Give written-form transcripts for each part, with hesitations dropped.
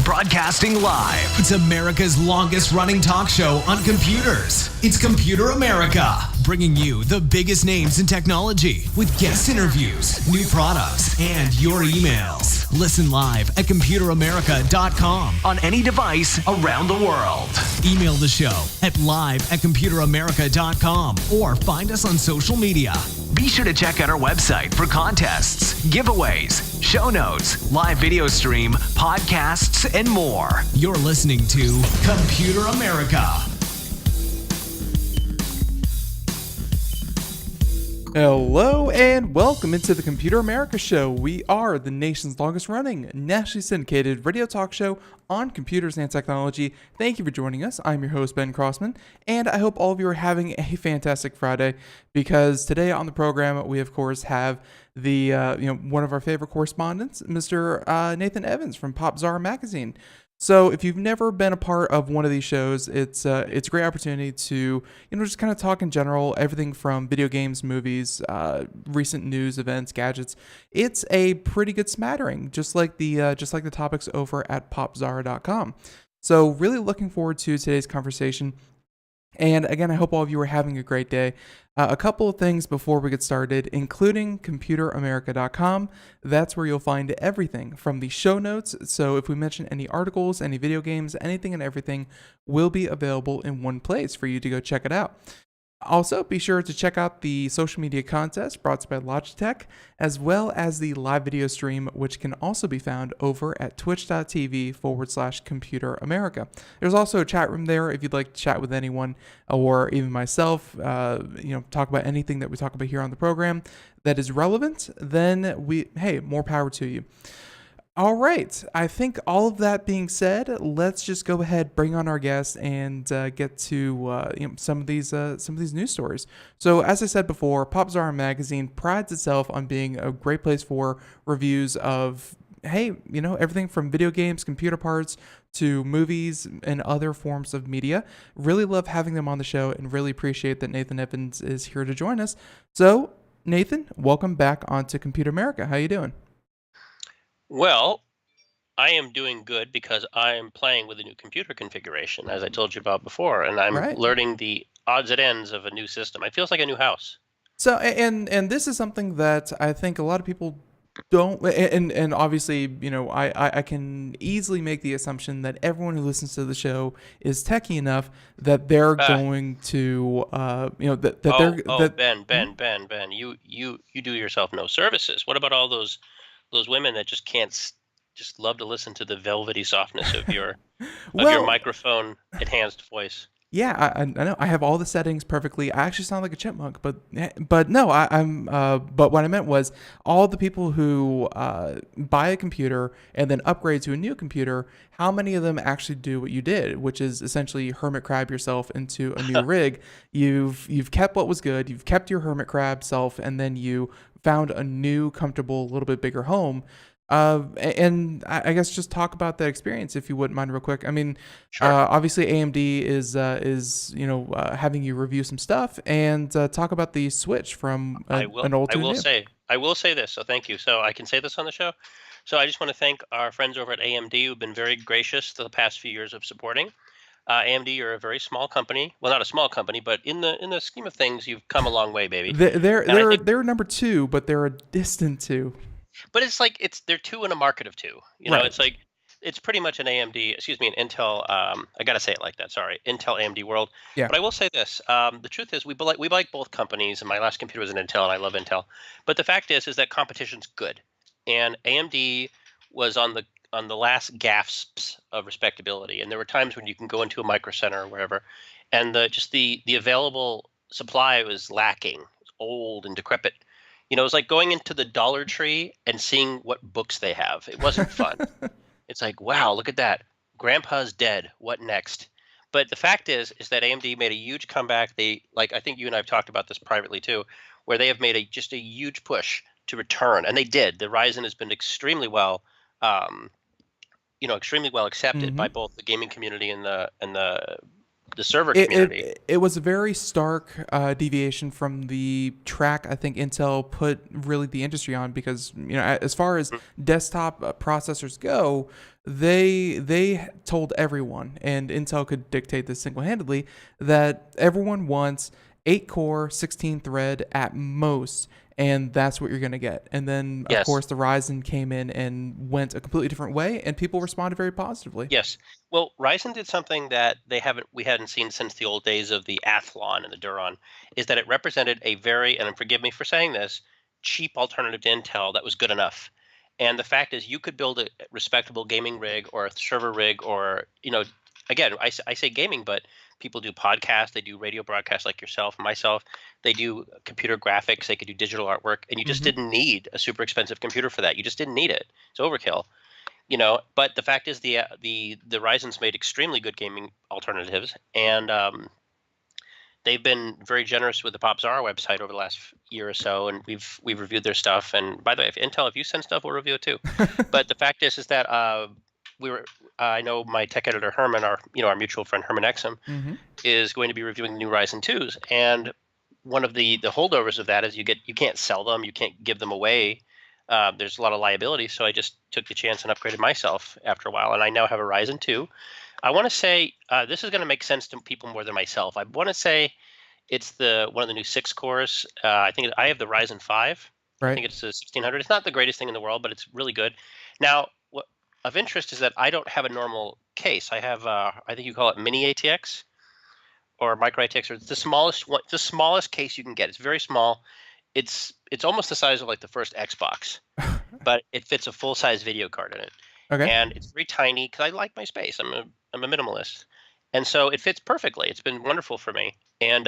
Broadcasting live. It's America's longest running talk show on computers. It's Computer America, bringing you the biggest names in technology with guest interviews, new products, and your emails. Listen live at computeramerica.com on any device around the world. Email the show at live@computeramerica.com or find us on social media. Be sure to check out our website for contests, giveaways, show notes, live video stream, podcasts, and more. You're listening to Computer America. Hello and welcome into the Computer America Show. We are the nation's longest running, nationally syndicated radio talk show on computers and technology. Thank you for joining us. I'm your host, Ben Crossman, and I hope all of you are having a fantastic Friday, because today on the program, we of course have the one of our favorite correspondents, Mr. Nathan Evans from Popzara magazine. So if you've never been a part of one of these shows, it's a great opportunity to just kind of talk in general, everything from video games, movies, recent news, events, gadgets. It's a pretty good smattering, just like the topics over at popzara.com. So really looking forward to today's conversation. And again, I hope all of you are having a great day. A couple of things before we get started, including computeramerica.com. That's where you'll find everything from the show notes. So if we mention any articles, any video games, anything and everything will be available in one place for you to go check it out. Also, be sure to check out the social media contest brought to you by Logitech, as well as the live video stream, which can also be found over at twitch.tv/Computer America. There's also a chat room there if you'd like to chat with anyone or even myself, talk about anything that we talk about here on the program that is relevant, then more power to you. All right. I think all of that being said, let's just go ahead, bring on our guest, and get to some of these news stories. So, as I said before, Popzara magazine prides itself on being a great place for reviews of everything from video games, computer parts, to movies and other forms of media. Really love having them on the show, and really appreciate that Nathan Evans is here to join us. So, Nathan, welcome back onto Computer America. How you doing? Well, I am doing good because I am playing with a new computer configuration, as I told you about before, and I'm learning the odds and ends of a new system. It feels like a new house. So, and this is something that I think a lot of people don't, and obviously, I can easily make the assumption that everyone who listens to the show is techie enough that they're going to, Ben, you do yourself no services. What about all those women that just love to listen to the velvety softness of your your microphone enhanced voice? Yeah, I know. I have all the settings perfectly. I actually sound like a chipmunk, but no, but what I meant was all the people who buy a computer and then upgrade to a new computer, how many of them actually do what you did, which is essentially hermit crab yourself into a new rig? You've kept what was good, you've kept your hermit crab self, and then you found a new, comfortable, a little bit bigger home. And I guess just talk about that experience, if you wouldn't mind, real quick. I mean, sure. Obviously AMD is having you review some stuff and talk about the switch from an old to a new. I will say this. So thank you. So I can say this on the show. So I just want to thank our friends over at AMD who've been very gracious the past few years of supporting. AMD are a very small company. Well, not a small company, but in the scheme of things, you've come a long way, baby. They're number two, but they're a distant two. But it's like they're two in a market of two. It's like it's pretty much an AMD, excuse me, an Intel. I gotta say it like that. Sorry, Intel AMD world. Yeah. But I will say this: the truth is, we like both companies, and my last computer was an Intel, and I love Intel. But the fact is that competition's good, and AMD was on the last gasps of respectability, and there were times when you can go into a Micro Center or wherever, and the available supply was lacking. It was old and decrepit. You know, it was like going into the Dollar Tree and seeing what books they have. It wasn't fun. It's like, wow, look at that. Grandpa's dead. What next? But the fact is that AMD made a huge comeback. They, like, I think you and I have talked about this privately too, where they have made just a huge push to return, and they did. The Ryzen has been extremely well, um, extremely well accepted hmm by both the gaming community and the server It, community. it was a very stark deviation from the track I think Intel put really the industry on, because as far as desktop processors go, they told everyone, and Intel could dictate this single-handedly, that everyone wants 8-core 16-thread at most, and that's what you're going to get. And then of Yes. course the Ryzen came in and went a completely different way, and people responded very positively. Yes. Well, Ryzen did something that we hadn't seen since the old days of the Athlon and the Duron, is that it represented a very, and forgive me for saying this, cheap alternative to Intel that was good enough. And the fact is, you could build a respectable gaming rig or a server rig, or again, I say gaming, but people do podcasts, they do radio broadcasts like yourself, myself, they do computer graphics, they could do digital artwork, and you just hmm didn't need a super expensive computer for that. You just didn't need it. It's overkill. But the fact is, the Ryzen's made extremely good gaming alternatives, and they've been very generous with the Popzara website over the last year or so, and we've reviewed their stuff. And by the way, if you send stuff, we'll review it too. But the fact is that I know my tech editor Herman, our mutual friend Herman Exum, hmm is going to be reviewing the new Ryzen 2s, and one of the holdovers of that is you can't sell them, you can't give them away. There's a lot of liability, so I just took the chance and upgraded myself after a while, and I now have a Ryzen 2. I want to say this is going to make sense to people more than myself. I want to say it's one of the new 6 cores. I think I have the Ryzen 5. I Right. think it's a 1600. It's not the greatest thing in the world, but it's really good. Now, what of interest is that I don't have a normal case. I have I think you call it mini ATX or micro ATX, or it's the smallest one, the smallest case you can get. It's very small. It's almost the size of like the first Xbox, but it fits a full size video card in it, Okay. and it's very tiny because I like my space. I'm a minimalist, and so it fits perfectly. It's been wonderful for me, and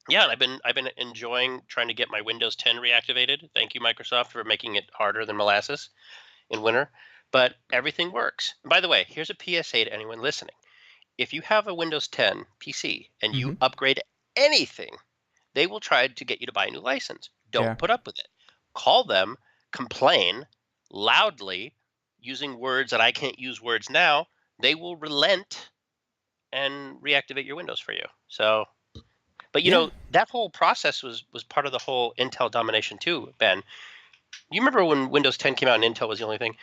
yeah, I've been enjoying trying to get my Windows 10 reactivated. Thank you, Microsoft, for making it harder than molasses in winter, but everything works. And by the way, here's a PSA to anyone listening: if you have a Windows 10 PC and you hmm upgrade anything, they will try to get you to buy a new license. Yeah. Don't put up with it. Call them, complain loudly using words that I can't use words now. They will relent and reactivate your Windows for you. So, but Yeah. that whole process was part of the whole Intel domination too, Ben. You remember when Windows 10 came out and Intel was the only thing?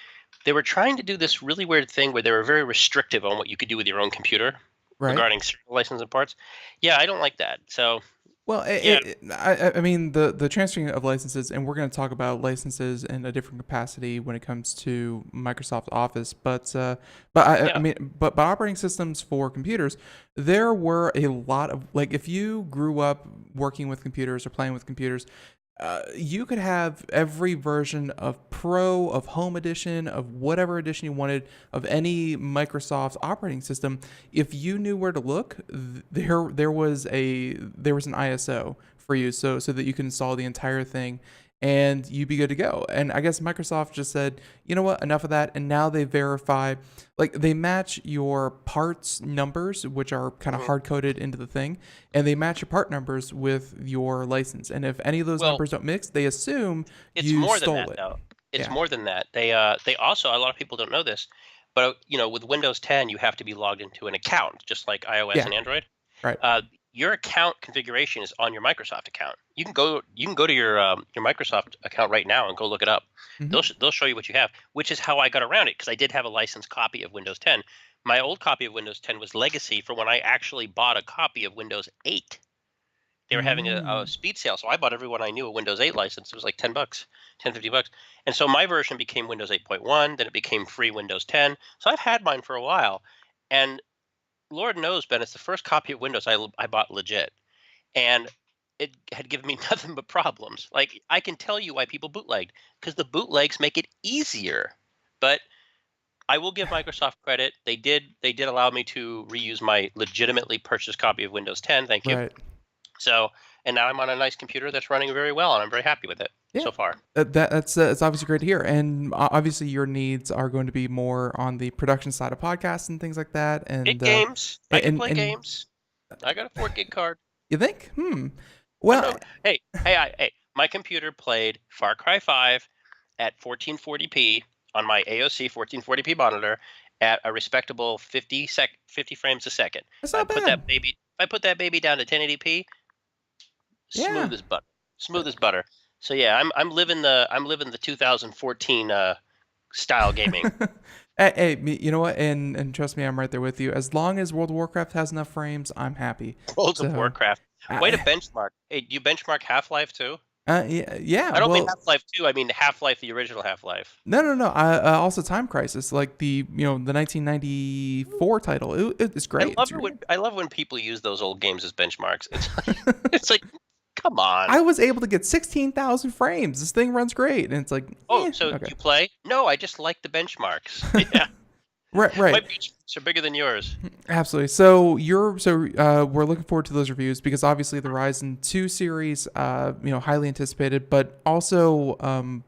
They were trying to do this really weird thing where they were very restrictive on what you could do with your own computer Right. regarding certain license and parts. Yeah, I don't like that. So, Well, yeah, I mean, the transferring of licenses, and we're going to talk about licenses in a different capacity when it comes to Microsoft Office. I yeah. mean, but operating systems for computers, there were a lot of, like, if you grew up working with computers or playing with computers, you could have every version of Pro, of Home Edition, of whatever edition you wanted of any Microsoft operating system. If you knew where to look, there was an ISO for you, so that you can install the entire thing, and you'd be good to go. And I guess Microsoft just said, you know what, enough of that. And now they verify, like they match your parts numbers, which are kind of Mhm. hard coded into the thing, and they match your part numbers with your license. And if any of those Well, numbers don't mix, they assume it's you more than stole that, it. though. It's Yeah. more than that. They also, a lot of people don't know this, but with Windows 10, you have to be logged into an account, just like iOS Yeah. and Android. Right. Your account configuration is on your Microsoft account. You can go to your Microsoft account right now and go look it up. hmm They'll show you what you have, which is how I got around it because I did have a licensed copy of Windows 10. My old copy of Windows 10 was legacy for when I actually bought a copy of Windows 8. They were having a speed sale, so I bought everyone I knew a Windows 8 license. It was like $10, $50. And so my version became Windows 8.1, then it became free Windows 10. So I've had mine for a while. And Lord knows, Ben, it's the first copy of Windows I bought legit. And it had given me nothing but problems. Like, I can tell you why people bootlegged, because the bootlegs make it easier. But I will give Microsoft credit. They did allow me to reuse my legitimately purchased copy of Windows 10. Thank you. Right. So, and now I'm on a nice computer that's running very well, and I'm very happy with it so far. That's it's obviously great to hear. And obviously your needs are going to be more on the production side of podcasts and things like that. And games. I can play games. I got a 4 gig card. You think? Well, hey, my computer played Far Cry 5 at 1440p on my AOC 1440p monitor at a respectable 50 frames a second. That's not bad. If I put that baby down to 1080p, smooth as butter. Smooth as butter. So yeah, I'm living the 2014 style gaming. Hey, you know what? And trust me, I'm right there with you. As long as World of Warcraft has enough frames, I'm happy. World of Warcraft. Way to benchmark. Hey, do you benchmark Half-Life too? Yeah. I don't mean Half-Life 2. I mean Half-Life, the original Half-Life. No. Also, Time Crisis, like the 1994 title. It's great. I love when people use those old games as benchmarks. It's like, come on. I was able to get 16,000 frames. This thing runs great, and it's like, okay. You play? No, I just like the benchmarks. Yeah. Right. My benchmarks are bigger than yours. Absolutely. So we're looking forward to those reviews because obviously the Ryzen 2 series, highly anticipated, but also, and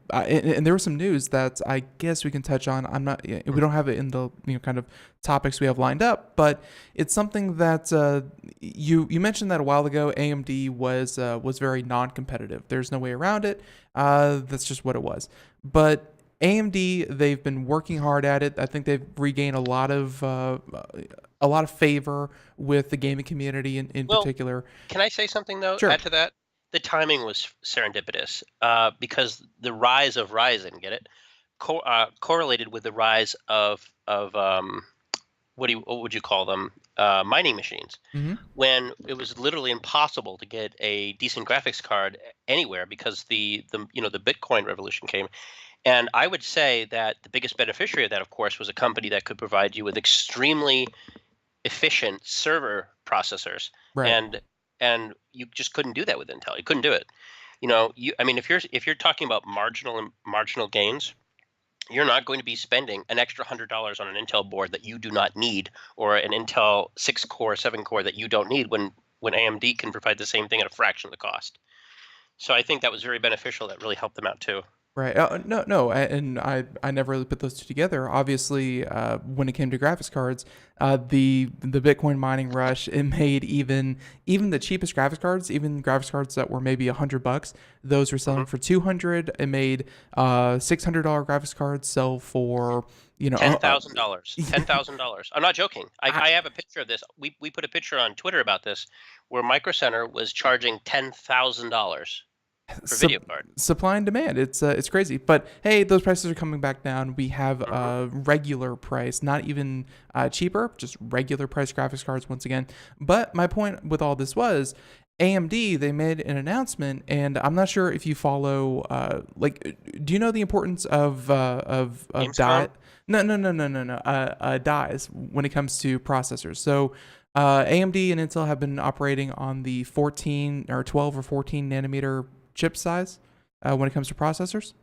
there was some news that I guess we can touch on. We don't have it in the kind of topics we have lined up, but it's something that you mentioned that a while ago. AMD was very non-competitive. There's no way around it. That's just what it was. But AMD, they've been working hard at it. I think they've regained a lot of favor with the gaming community in particular. Can I say something though? Sure. Add to that, the timing was serendipitous because the rise of Ryzen, get it, correlated with the rise of what would you call them? Mining machines. Mm-hmm. When it was literally impossible to get a decent graphics card anywhere because the Bitcoin revolution came. And I would say that the biggest beneficiary of that, of course, was a company that could provide you with extremely efficient server processors. Right. And you just couldn't do that with Intel. You couldn't do it. If you're talking about marginal gains, you're not going to be spending an extra $100 on an Intel board that you do not need, or an Intel 6-core, 7-core that you don't need when AMD can provide the same thing at a fraction of the cost. So I think that was very beneficial. That really helped them out too. Right. No, and I never really put those two together. Obviously, when it came to graphics cards, the Bitcoin mining rush, it made even the cheapest graphics cards, even graphics cards that were maybe $100, those were selling for $200. It made $600 graphics cards sell for $10,000. $10,000. I'm not joking. I have a picture of this. We put a picture on Twitter about this, where Micro Center was charging $10,000. For video card. Supply and demand. It's crazy. But hey, those prices are coming back down. We have a regular price, not even cheaper, just regular price graphics cards once again. But my point with all this was AMD, they made an announcement, and I'm not sure if you follow do you know the importance of die? No. Dies when it comes to processors. So AMD and Intel have been operating on the 14 or 12 or 14 nanometer chip size when it comes to processors?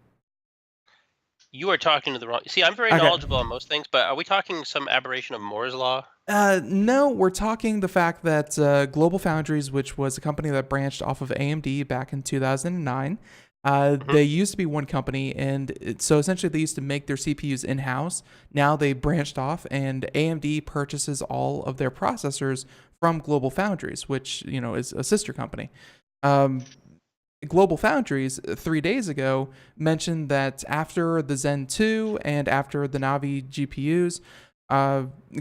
You are talking to the wrong. See, I'm very knowledgeable on most things, but are we talking some aberration of Moore's law? No, we're talking the fact that Global Foundries, which was a company that branched off of AMD back in 2009, they used to be one company, and so essentially they used to make their CPUs in-house. Now they branched off, and AMD purchases all of their processors from Global Foundries, which is a sister company. Global Foundries 3 days ago mentioned that after the Zen 2 and after the Navi GPUs,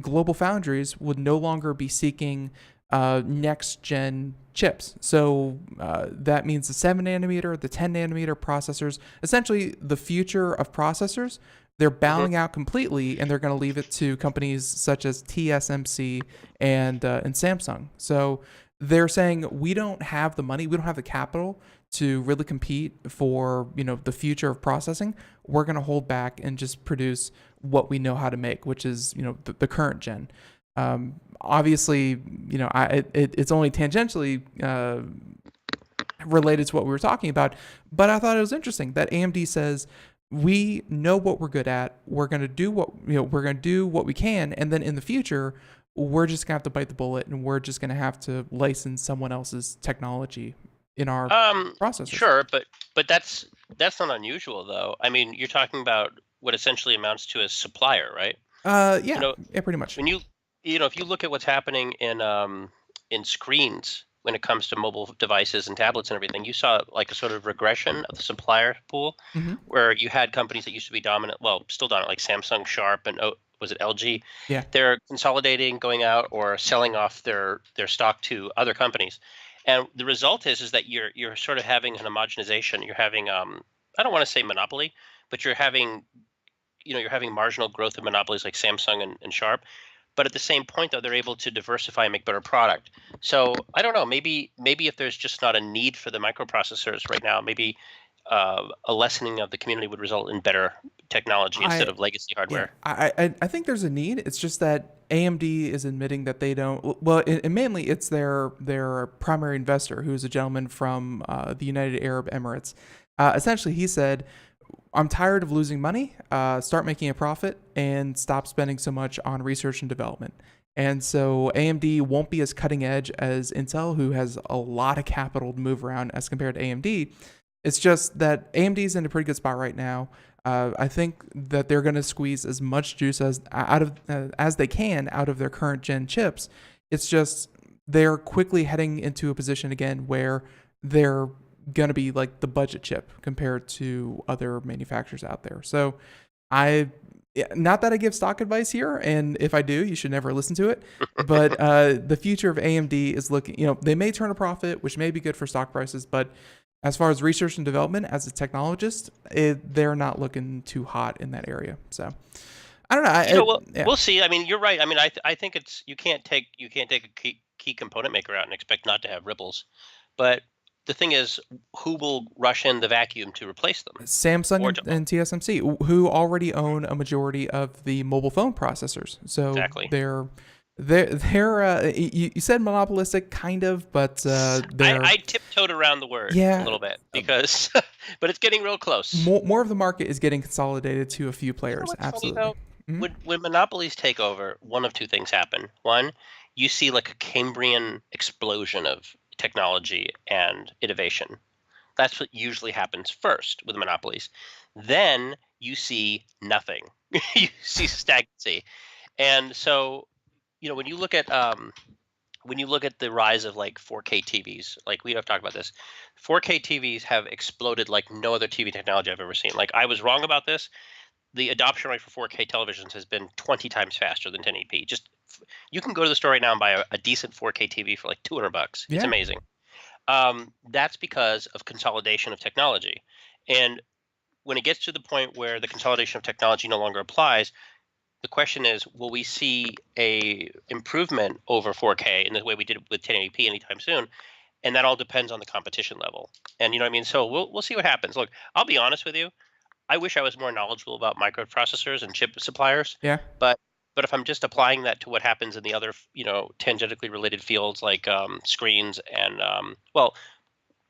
Global Foundries would no longer be seeking next-gen chips. So that means the 7 nanometer, the 10 nanometer processors, essentially the future of processors, they're bowing out completely, and they're going to leave it to companies such as TSMC and Samsung. So they're saying we don't have the money, we don't have the capital to really compete for the future of processing. We're going to hold back and just produce what we know how to make, which is the current gen. Obviously, it's only tangentially related to what we were talking about, but I thought it was interesting that AMD says we know what we're good at. We're going to do what we can, and then in the future, we're just gonna have to bite the bullet, and we're just gonna have to license someone else's technology in our processors. Sure, but that's not unusual though. I mean, you're talking about what essentially amounts to a supplier, right? Yeah, pretty much. When if you look at what's happening in screens when it comes to mobile devices and tablets and everything, you saw like a sort of regression of the supplier pool, where you had companies that used to be dominant, well, still dominant, like Samsung, Sharp, and was it LG? Yeah. They're consolidating, going out, or selling off their stock to other companies. And the result is that you're sort of having an homogenization. You're having I don't want to say monopoly, but you're having marginal growth of monopolies like Samsung and Sharp. But at the same point, though, they're able to diversify and make better product. So I don't know. Maybe if there's just not a need for the microprocessors right now, maybe a lessening of the community would result in better technology instead of legacy hardware. Yeah, I think there's a need. It's just that AMD is admitting that they don't. Well, and mainly it's their primary investor, who's a gentleman from the United Arab Emirates. Essentially, he said, I'm tired of losing money, start making a profit, and stop spending so much on research and development. And so AMD won't be as cutting edge as Intel, who has a lot of capital to move around as compared to AMD. It's just that AMD is in a pretty good spot right now. I think that they're going to squeeze as much juice as they can out of their current gen chips. It's just they're quickly heading into a position again where they're going to be like the budget chip compared to other manufacturers out there. So not that I give stock advice here, and if I do, you should never listen to it. But the future of AMD is looking, they may turn a profit, which may be good for stock prices, but as far as research and development, as a technologist, they're not looking too hot in that area. So I don't know. We'll see. I mean, you're right. I mean, I think you can't take a key component maker out and expect not to have ripples. But the thing is, who will rush in the vacuum to replace them? Samsung and TSMC, who already own a majority of the mobile phone processors. So exactly. They're you said monopolistic, kind of, but I tiptoed around the word a little bit because, but it's getting real close. More of the market is getting consolidated to a few players. Absolutely. Funny, though? When monopolies take over, one of two things happen. One, you see like a Cambrian explosion of technology and innovation. That's what usually happens first with monopolies. Then you see nothing. You see stagnancy, and so. When you look at the rise of like 4K TVs, like we have talked about this, 4K TVs have exploded like no other TV technology I've ever seen. Like I was wrong about this. The adoption rate for 4K televisions has been 20 times faster than 1080p. Just you can go to the store right now and buy a decent 4K TV for like $200. Yeah. It's amazing. That's because of consolidation of technology. And when it gets to the point where the consolidation of technology no longer applies, the question is, will we see a improvement over 4K in the way we did with 1080p anytime soon? And that all depends on the competition level. And you know what I mean? So we'll see what happens. Look, I'll be honest with you. I wish I was more knowledgeable about microprocessors and chip suppliers. Yeah. But if I'm just applying that to what happens in the other, tangentially related fields like screens and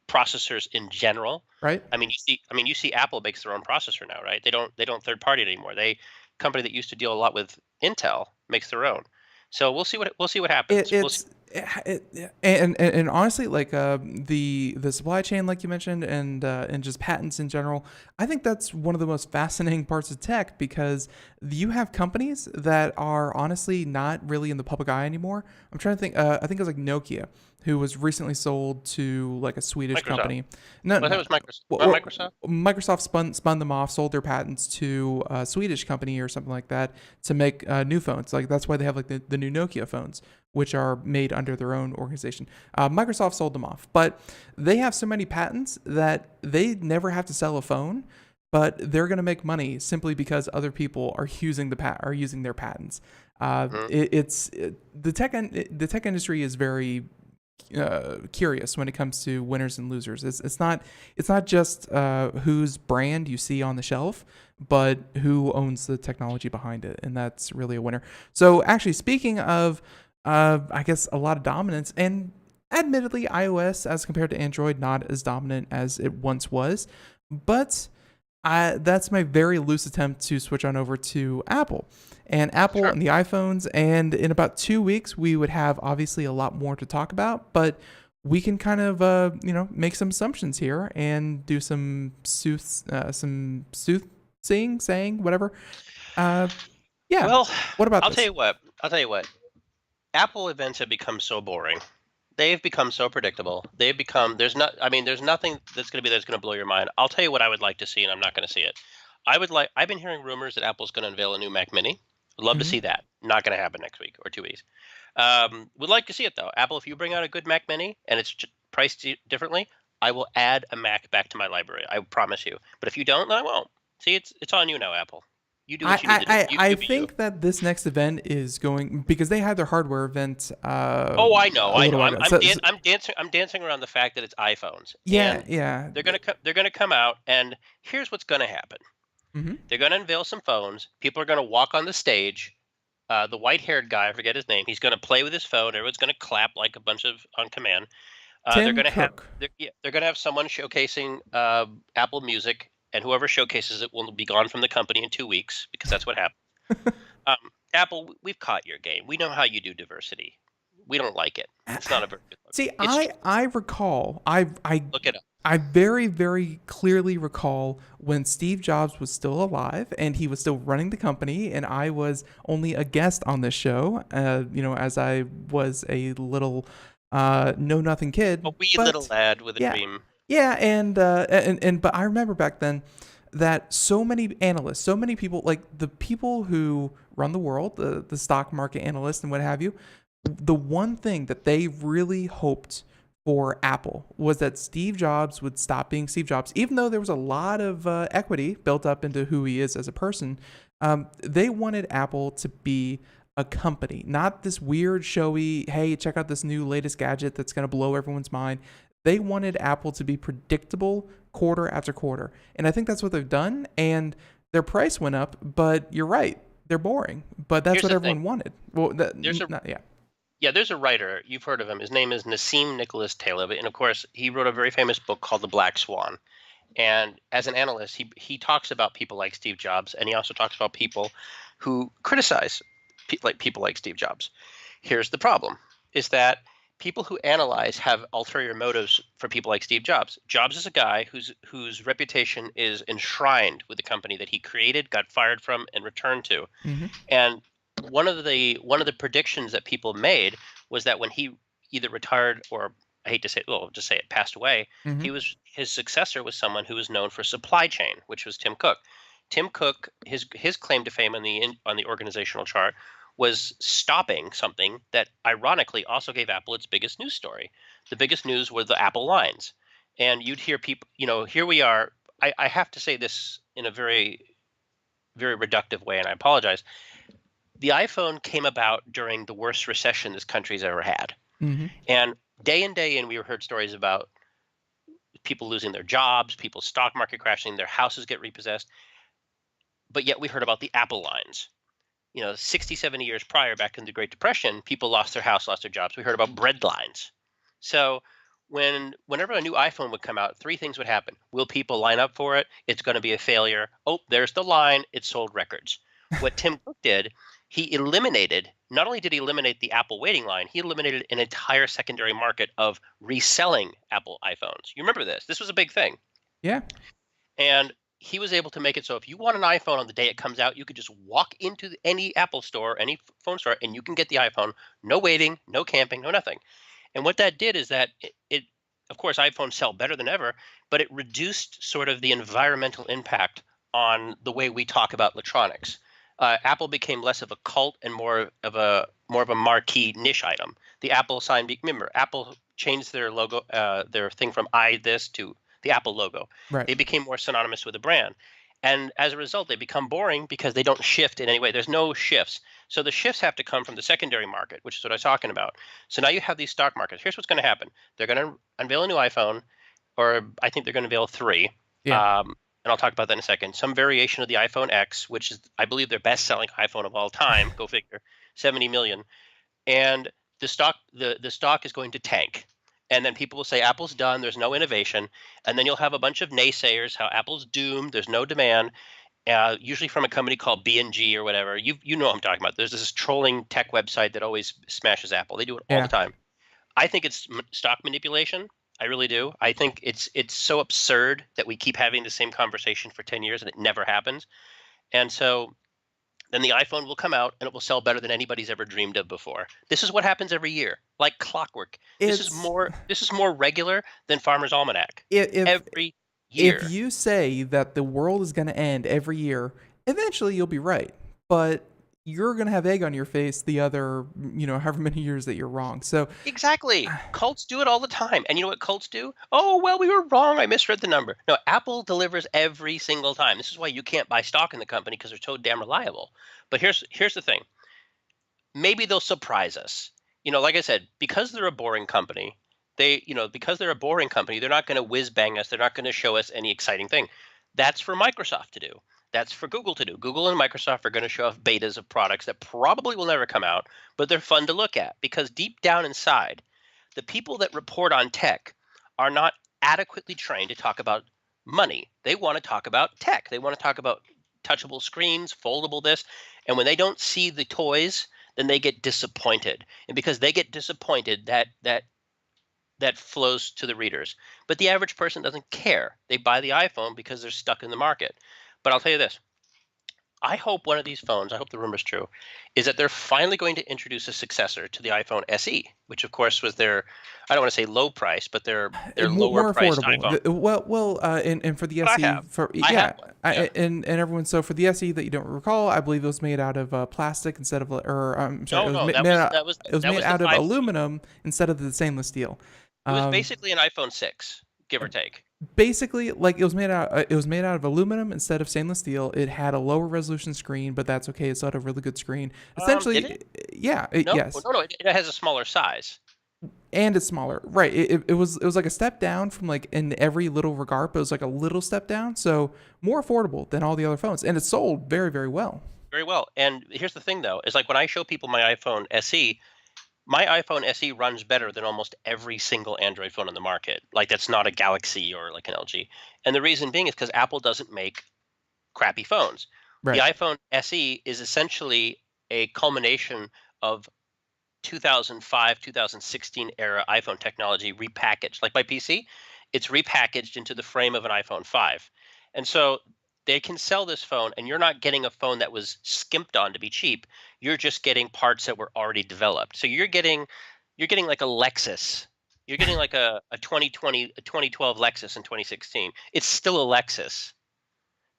processors in general. Right. I mean, you see Apple makes their own processor now, right? They don't third party it anymore. Company that used to deal a lot with Intel makes their own. So we'll see what happens. And honestly, like the supply chain, like you mentioned, and just patents in general, I think that's one of the most fascinating parts of tech, because you have companies that are honestly not really in the public eye anymore. I'm trying to think. I think it was like Nokia, who was recently sold to like a Swedish company. No, that was Microsoft. Microsoft spun them off, sold their patents to a Swedish company or something like that to make new phones. Like that's why they have like the new Nokia phones, which are made under their own organization. Microsoft sold them off, but they have so many patents that they never have to sell a phone, but they're going to make money simply because other people are using their patents. The tech industry is very curious when it comes to winners and losers. It's not just whose brand you see on the shelf, but who owns the technology behind it, and that's really a winner. So actually, speaking of, I guess a lot of dominance, and admittedly, iOS as compared to Android not as dominant as it once was, but that's my very loose attempt to switch on over to Apple. And Apple and the iPhones, and in about 2 weeks, we would have obviously a lot more to talk about, but we can kind of, make some assumptions here and do some soothsaying, whatever. Yeah. Well, What about I'll this? tell you what. Apple events have become so boring. They've become so predictable. There's nothing that's going to blow your mind. I'll tell you what I would like to see, and I'm not going to see it. I've been hearing rumors that Apple's going to unveil a new Mac Mini. Would love to see that. Not going to happen next week or 2 weeks. Would like to see it though. Apple, if you bring out a good Mac Mini and it's priced differently, I will add a Mac back to my library. I promise you. But if you don't, then I won't. See, it's on you now, Apple. You do what you need to do. I think that this next event is going, because they had their hardware event. Oh, I know. I'm dancing around the fact that it's iPhones. Yeah, and they're gonna come out, and here's what's gonna happen. Mm-hmm. They're gonna unveil some phones. People are gonna walk on the stage. The white-haired guy, I forget his name. He's gonna play with his phone. Everyone's gonna clap like a bunch of on command. They're gonna have someone showcasing Apple Music. And whoever showcases it will be gone from the company in 2 weeks, because that's what happened. Apple, we've caught your game. We know how you do diversity. We don't like it. It's not a very good look. See, I recall, I look it up. I very, very clearly recall when Steve Jobs was still alive and he was still running the company, and I was only a guest on this show, as I was a little know-nothing kid. A wee little lad with a dream. Yeah, but I remember back then that so many analysts, so many people, like the people who run the world, the stock market analysts and what have you, the one thing that they really hoped for Apple was that Steve Jobs would stop being Steve Jobs, even though there was a lot of equity built up into who he is as a person. They wanted Apple to be a company, not this weird, showy, hey, check out this new latest gadget that's going to blow everyone's mind. They wanted Apple to be predictable quarter after quarter. And I think that's what they've done. And their price went up, but you're right. They're boring. But that's what everyone wanted. Well, there's a writer. You've heard of him. His name is Nassim Nicholas Taleb. And of course, he wrote a very famous book called The Black Swan. And as an analyst, he talks about people like Steve Jobs. And he also talks about people who criticize people like Steve Jobs. Here's the problem, is that people who analyze have ulterior motives for people like Steve Jobs. Jobs is a guy whose reputation is enshrined with the company that he created, got fired from, and returned to. Mm-hmm. And one of the predictions that people made was that when he either retired or, I hate to say it, well, just say it, passed away, mm-hmm. His successor was someone who was known for supply chain, which was Tim Cook. Tim Cook, his claim to fame on the organizational chart was stopping something that ironically also gave Apple its biggest news story. The biggest news were the Apple lines. And you'd hear people, here we are. I have to say this in a very, very reductive way, and I apologize. The iPhone came about during the worst recession this country's ever had. Mm-hmm. And day in, day in, we heard stories about people losing their jobs, people's stock market crashing, their houses get repossessed. But yet we heard about the Apple lines. 60, 70 years prior, back in the Great Depression, people lost their house, lost their jobs. We heard about bread lines. So whenever a new iPhone would come out, three things would happen. Will people line up for it? It's going to be a failure. Oh, there's the line. It sold records. What Tim Cook did, not only did he eliminate the Apple waiting line, he eliminated an entire secondary market of reselling Apple iPhones. You remember this? This was a big thing. Yeah. And he was able to make it so if you want an iPhone on the day it comes out, you could just walk into any Apple store, any phone store, and you can get the iPhone. No waiting, no camping, no nothing. And what that did is that it of course, iPhones sell better than ever, but it reduced sort of the environmental impact on the way we talk about electronics. Apple became less of a cult and more of a marquee niche item. The Apple sign, remember, Apple changed their logo, their thing from this to the Apple logo. Right. They became more synonymous with the brand. And as a result, they become boring because they don't shift in any way. There's no shifts. So the shifts have to come from the secondary market, which is what I was talking about. So now you have these stock markets. Here's what's going to happen. They're going to unveil a new iPhone, or I think they're going to unveil 3. Yeah. And I'll talk about that in a second. Some variation of the iPhone X, which is, I believe, their best-selling iPhone of all time. Go figure. 70 million. And the stock is going to tank. And then people will say Apple's done, there's no innovation. And then you'll have a bunch of naysayers, how Apple's doomed, there's no demand. Usually from a company called B&G or whatever. You know what I'm talking about. There's this trolling tech website that always smashes Apple. They do it all the time. I think it's stock manipulation. I really do. I think it's so absurd that we keep having the same conversation for 10 years and it never happens. And so then the iPhone will come out and it will sell better than anybody's ever dreamed of before. This is what happens every year, like clockwork. This is more regular than Farmer's Almanac. Every year. If you say that the world is going to end every year, eventually you'll be right. But you're going to have egg on your face the other, however many years that you're wrong. So exactly. Cults do it all the time. And you know what cults do? Oh, well, we were wrong. I misread the number. No, Apple delivers every single time. This is why you can't buy stock in the company, because they're so damn reliable. But here's the thing. Maybe they'll surprise us. Like I said, because they're a boring company, they're not going to whiz bang us. They're not going to show us any exciting thing. That's for Microsoft to do. That's for Google to do. Google and Microsoft are going to show off betas of products that probably will never come out, but they're fun to look at, because deep down inside, the people that report on tech are not adequately trained to talk about money. They want to talk about tech. They want to talk about touchable screens, foldable this. And when they don't see the toys, then they get disappointed. And because they get disappointed, that flows to the readers. But the average person doesn't care. They buy the iPhone because they're stuck in the market. But I'll tell you this. I hope one of these phones, I hope the rumor's true, is that they're finally going to introduce a successor to the iPhone SE, which of course was their, I don't want to say low price, but their lower priced iPhone. And for the SE, and everyone, so for the SE that you don't recall, I believe it was made out of plastic instead of, it was made out of aluminum instead of the stainless steel. It was basically an iPhone 6, give or take. Basically, like it was made out of aluminum instead of stainless steel. It had a lower resolution screen, but that's okay. It's not a really good screen. Essentially, yes. No, it has a smaller size. And it's smaller, right? It was like a step down from, like, in every little regard, but it was like a little step down, so more affordable than all the other phones, and it sold very, very well. Very well. And here's the thing, though, is like when I show people my iPhone SE. My iPhone SE runs better than almost every single Android phone on the market. Like, that's not a Galaxy or like an LG. And the reason being is because Apple doesn't make crappy phones. Right. The iPhone SE is essentially a culmination of 2005, 2016 era iPhone technology repackaged. Like my PC, it's repackaged into the frame of an iPhone 5. And so they can sell this phone, and you're not getting a phone that was skimped on to be cheap. You're just getting parts that were already developed. So you're getting like a Lexus. You're getting like a 2012 Lexus in 2016. It's still a Lexus,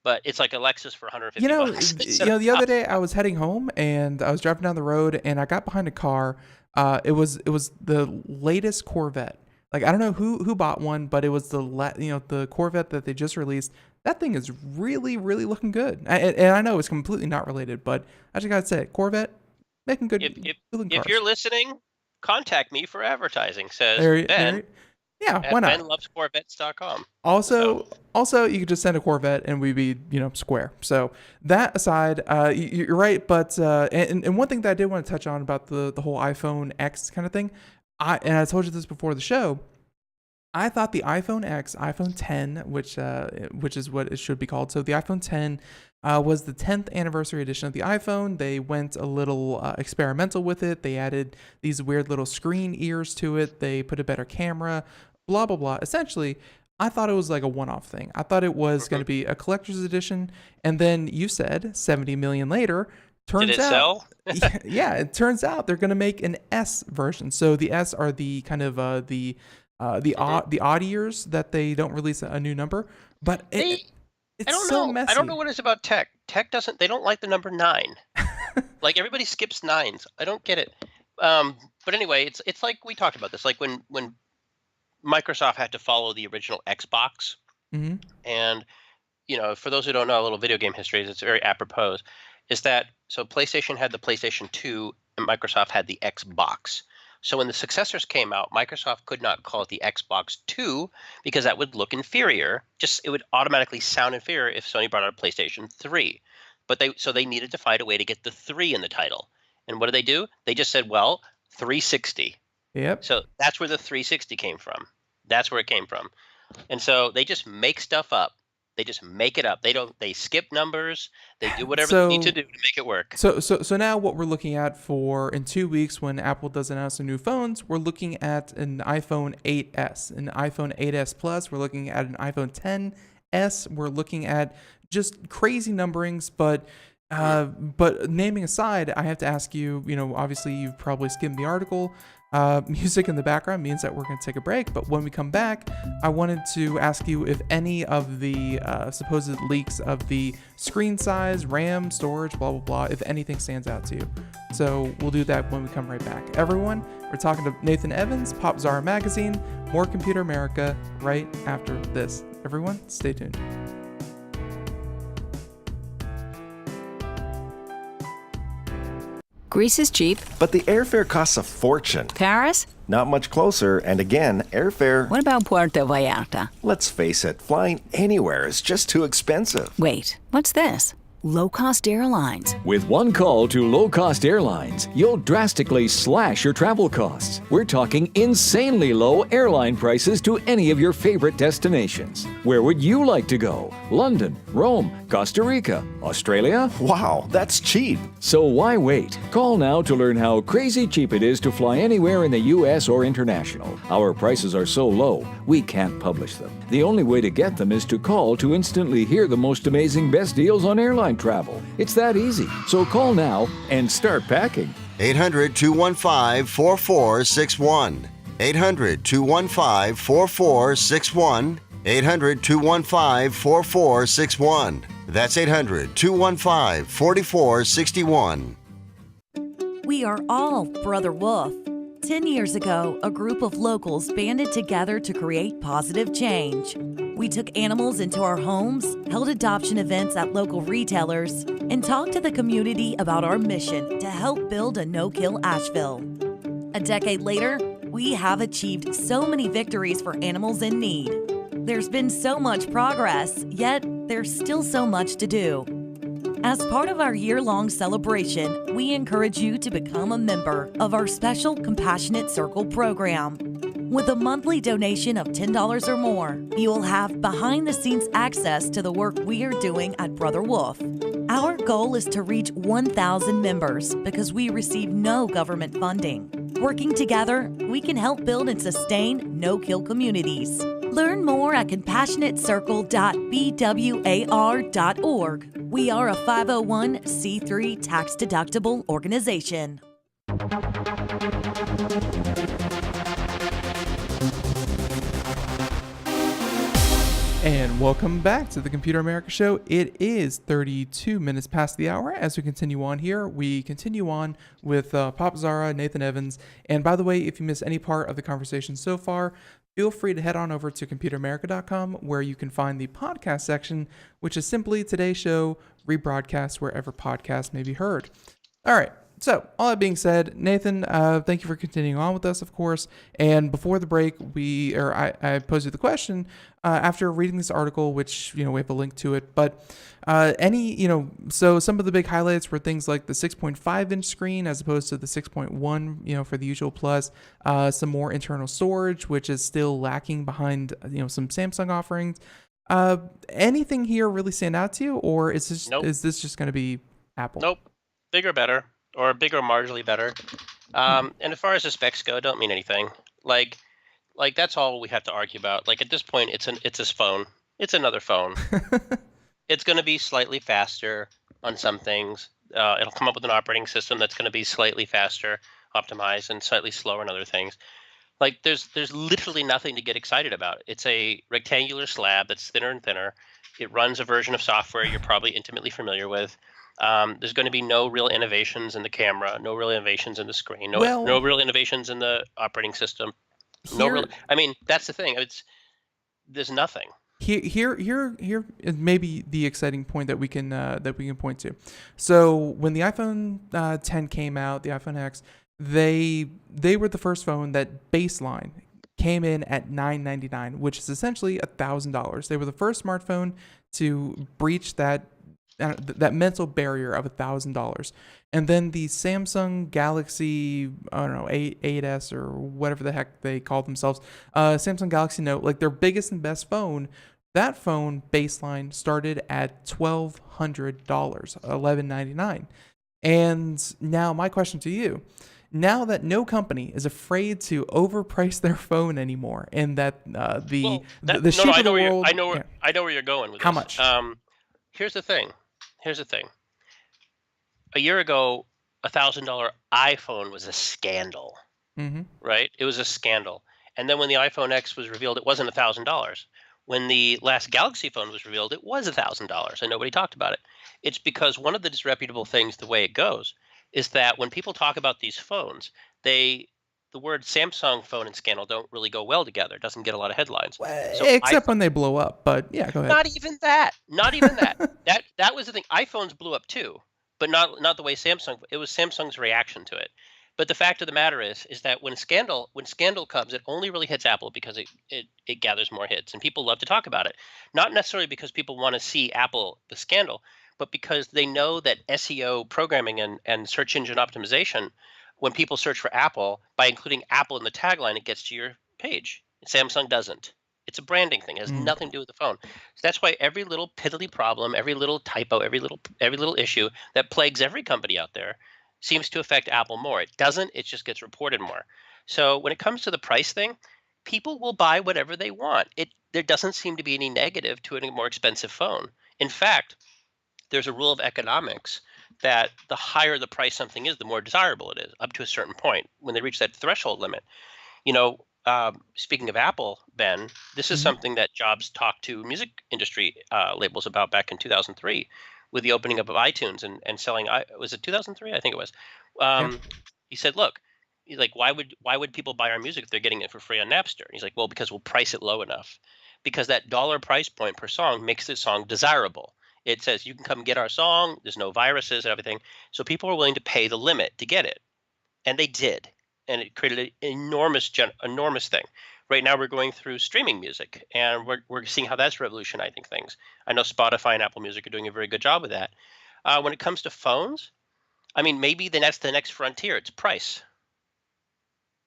but it's like a Lexus for $150. The other day I was heading home and I was driving down the road and I got behind a car. It was the latest Corvette. Like, I don't know who bought one, but it was the Corvette that they just released. That thing is really, really looking good. And I know it's completely not related, but I just gotta say, Corvette making good. If you're listening, contact me for advertising. Says Ben. Yeah, why not? BenLovesCorvettes.com. Also, you could just send a Corvette and we'd be, square. So that aside, you're right. But and one thing that I did want to touch on about the whole iPhone X kind of thing, I told you this before the show. I thought the iPhone X, iPhone 10, which is what it should be called. So the iPhone 10 was the 10th anniversary edition of the iPhone. They went a little experimental with it. They added these weird little screen ears to it. They put a better camera, blah, blah, blah. Essentially, I thought it was like a one-off thing. I thought it was going to be a collector's edition. And then you said 70 million later, turns out, sell? Yeah, it turns out they're going to make an S version. So the S are the kind of the odd years that they don't release a new number, but it's so messy. I don't know what it's about tech. They don't like the number 9. Like, everybody skips 9s. I don't get it. But anyway, it's like we talked about this. Like when Microsoft had to follow the original Xbox, and for those who don't know a little video game history, it's very apropos, is that so PlayStation had the PlayStation 2 and Microsoft had the Xbox. So when the successors came out, Microsoft could not call it the Xbox 2 because that would look inferior. It would automatically sound inferior if Sony brought out a PlayStation 3. But they needed to find a way to get the 3 in the title. And what did they do? They just said, well, 360. Yep. So that's where the 360 came from. That's where it came from. And so they just make stuff up. They just make it up. They skip numbers. They do whatever they need to do to make it work. So now what we're looking at for in 2 weeks when Apple does announce the new phones, we're looking at an iPhone 8s, an iPhone 8s Plus. We're looking at an iPhone 10s. We're looking at just crazy numberings, but naming aside, I have to ask you, obviously you've probably skimmed the article. Music in the background means that we're going to take a break, but when we come back, I wanted to ask you if any of the supposed leaks of the screen size, RAM, storage, blah, blah, blah, if anything stands out to you. So we'll do that when we come right back. Everyone, we're talking to Nathan Evans, Popzara Magazine, more Computer America right after this. Everyone, stay tuned. Greece is cheap. But the airfare costs a fortune. Paris? Not much closer, and again, airfare... What about Puerto Vallarta? Let's face it, flying anywhere is just too expensive. Wait, what's this? Low-cost airlines. With one call to low-cost airlines, you'll drastically slash your travel costs. We're talking insanely low airline prices to any of your favorite destinations. Where would you like to go? London, Rome, Costa Rica, Australia? Wow, that's cheap. So why wait? Call now to learn how crazy cheap it is to fly anywhere in the U.S. or international. Our prices are so low, we can't publish them. The only way to get them is to call to instantly hear the most amazing best deals on airline travel. It's that easy. So call now and start packing. 800-215-4461. 800-215-4461. 800-215-4461. That's 800-215-4461. We are all Brother Wolf. 10 years ago, a group of locals banded together to create positive change. We took animals into our homes, held adoption events at local retailers, and talked to the community about our mission to help build a no-kill Asheville. A decade later, we have achieved so many victories for animals in need. There's been so much progress, yet there's still so much to do. As part of our year-long celebration, we encourage you to become a member of our special Compassionate Circle program. With a monthly donation of $10 or more, you will have behind-the-scenes access to the work we are doing at Brother Wolf. Our goal is to reach 1,000 members because we receive no government funding. Working together, we can help build and sustain no-kill communities. Learn more at compassionatecircle.bwar.org. We are a 501c3 tax-deductible organization. And welcome back to the Computer America Show. It is 32 minutes past the hour. As we continue on here, we continue on with Popzara, Nathan Evans. And by the way, if you missed any part of the conversation so far, feel free to head on over to computeramerica.com where you can find the podcast section, which is simply today's show rebroadcast wherever podcasts may be heard. All right. So, all that being said, Nathan, thank you for continuing on with us, of course. And before the break, I posed you the question after reading this article, which we have a link to it. But so some of the big highlights were things like the 6.5-inch screen as opposed to the 6.1, for the usual Plus. Some more internal storage, which is still lacking behind, some Samsung offerings. Anything here really stand out to you, or is this just going to be Apple? Nope, bigger, better. Or bigger, marginally better. And as far as the specs go, don't mean anything. Like that's all we have to argue about. Like at this point, it's this phone. It's another phone. It's going to be slightly faster on some things. It'll come up with an operating system that's going to be slightly faster, optimized, and slightly slower in other things. Like there's literally nothing to get excited about. It's a rectangular slab that's thinner and thinner. It runs a version of software you're probably intimately familiar with. There's going to be no real innovations in the camera, no real innovations in the screen, no real innovations in the operating system. I mean, that's the thing. There's nothing. Here is maybe the exciting point that we can point to. So when the iPhone 10 came out, the iPhone X, they were the first phone that baseline came in at $999, which is essentially $1,000. They were the first smartphone to breach that mental barrier of $1,000. And then the Samsung Galaxy, I don't know, 8S or whatever the heck they call themselves, Samsung Galaxy Note, like their biggest and best phone, that phone baseline started at $1,200, $1,199. And now my question to you, now that no company is afraid to overprice their phone anymore, and that the shape of the world, I know where you're going with how this. much? Here's the thing. A year ago, $1,000 iPhone was a scandal, right? It was a scandal. And then when the iPhone X was revealed, it wasn't $1,000. When the last Galaxy phone was revealed, it was $1,000, and nobody talked about it. It's because one of the disreputable things, the way it goes, is that when people talk about these phones, the word Samsung phone and scandal don't really go well together. It doesn't get a lot of headlines. Except when they blow up. But yeah, go ahead. Not even that. That was the thing. iPhones blew up too, but not the way Samsung. It was Samsung's reaction to it. But the fact of the matter is that when scandal comes, it only really hits Apple because it gathers more hits, and people love to talk about it. Not necessarily because people want to see Apple the scandal, but because they know that SEO programming and search engine optimization, when people search for Apple, by including Apple in the tagline, it gets to your page. Samsung doesn't. It's a branding thing. It has nothing to do with the phone. So that's why every little piddly problem, every little typo, every little issue that plagues every company out there seems to affect Apple more. It doesn't. It just gets reported more. So when it comes to the price thing, people will buy whatever they want. There doesn't seem to be any negative to a more expensive phone. In fact, there's a rule of economics that the higher the price something is, the more desirable it is, up to a certain point. When they reach that threshold limit, speaking of Apple, Ben, this is something that Jobs talked to music industry labels about back in 2003 with the opening up of iTunes and selling. Was it 2003? I think it was. He said, look, he's like, why would people buy our music if they're getting it for free on Napster? And he's like, well, because we'll price it low enough, because that dollar price point per song makes the song desirable. It says you can come get our song. There's no viruses and everything. So people are willing to pay the limit to get it. And they did. And it created an enormous thing. Right now we're going through streaming music, and we're seeing how that's revolutionizing things. I know Spotify and Apple Music are doing a very good job with that. When it comes to phones, I mean, maybe that's the next frontier. It's price.